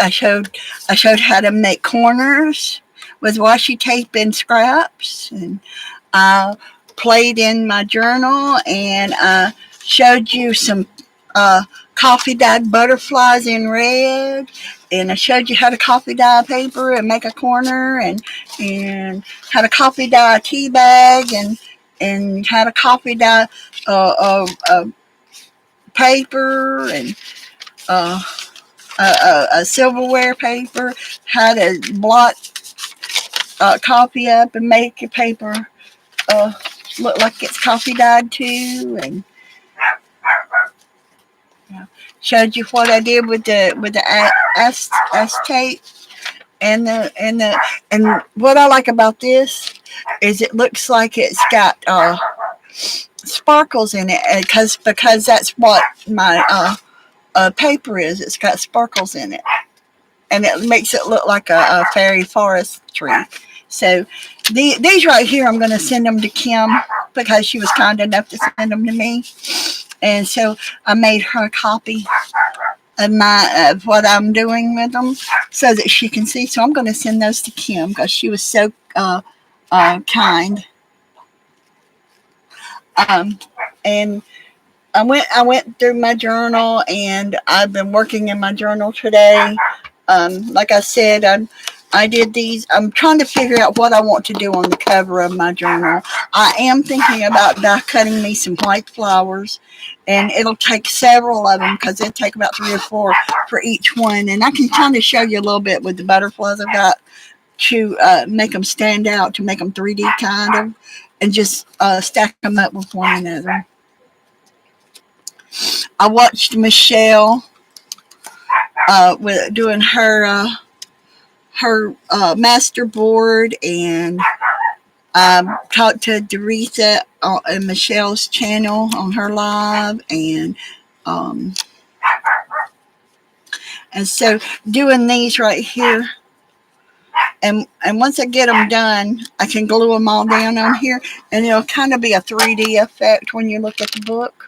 how to make corners with washi tape and scraps, and I played in my journal, and I showed you some coffee dyed butterflies in red, and I showed you how to coffee dye paper and make a corner, and how to coffee dye a tea bag, and how to coffee dye paper, and uh, a silverware paper, how to blot coffee up and make your paper look like it's coffee dyed too, and showed you what I did with the acetate and what I like about this is it looks like it's got sparkles in it because that's what my paper is. It's got sparkles in it, and it makes it look like a fairy forest tree. So These right here, I'm going to send them to Kim because she was kind enough to send them to me. And so I made her a copy of what I'm doing with them so that she can see. So I'm going to send those to Kim because she was so kind. And I went through my journal, and I've been working in my journal today. Like I said, I did these. I'm trying to figure out what I want to do on the cover of my journal. I am thinking about die cutting me some white flowers, and it'll take several of them because it'll take about 3 or 4 for each one. And I can kind of show you a little bit with the butterflies I've got to make them stand out, to make them 3D kind of, and just stack them up with one another. I watched Michelle with doing her master board, and talked to Doretha on Michelle's channel on her live, um, and so doing these right here, and once I get them done, I can glue them all down on here, and it'll kind of be a 3D effect when you look at the book.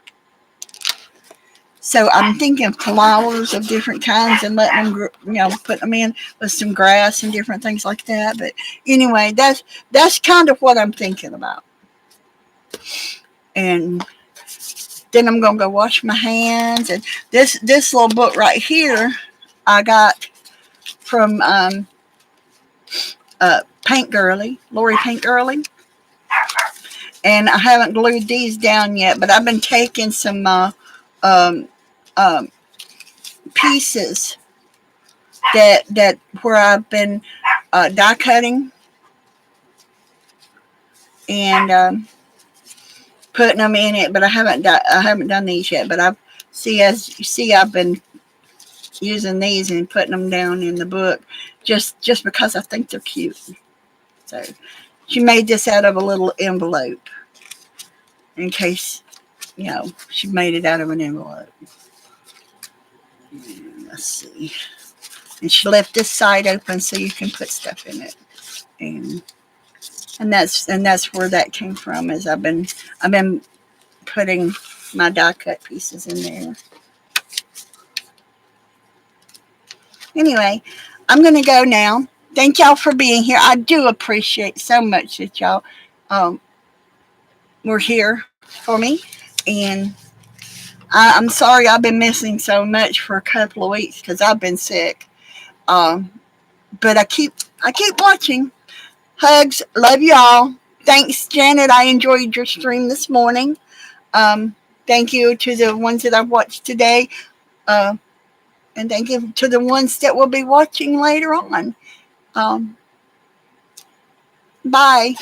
So I'm thinking of flowers of different kinds and letting them, put them in with some grass and different things like that. But anyway, that's kind of what I'm thinking about. And then I'm gonna go wash my hands. And this little book right here, I got from Paint Girly, Lori Paint Girly. And I haven't glued these down yet, but I've been taking some pieces that where I've been die cutting and putting them in it, but I haven't done these yet. But as you see, I've been using these and putting them down in the book just because I think they're cute. So she made this out of a little envelope in case she made it out of an envelope. Let's see. And she left this side open so you can put stuff in it. And that's where that came from. Is I've been putting my die cut pieces in there. Anyway, I'm gonna go now. Thank y'all for being here. I do appreciate so much that y'all were here for me, and I'm sorry I've been missing so much for a couple of weeks because I've been sick. But I keep watching. Hugs. Love y'all. Thanks, Janet. I enjoyed your stream this morning. Thank you to the ones that I've watched today. And thank you to the ones that will be watching later on. Bye.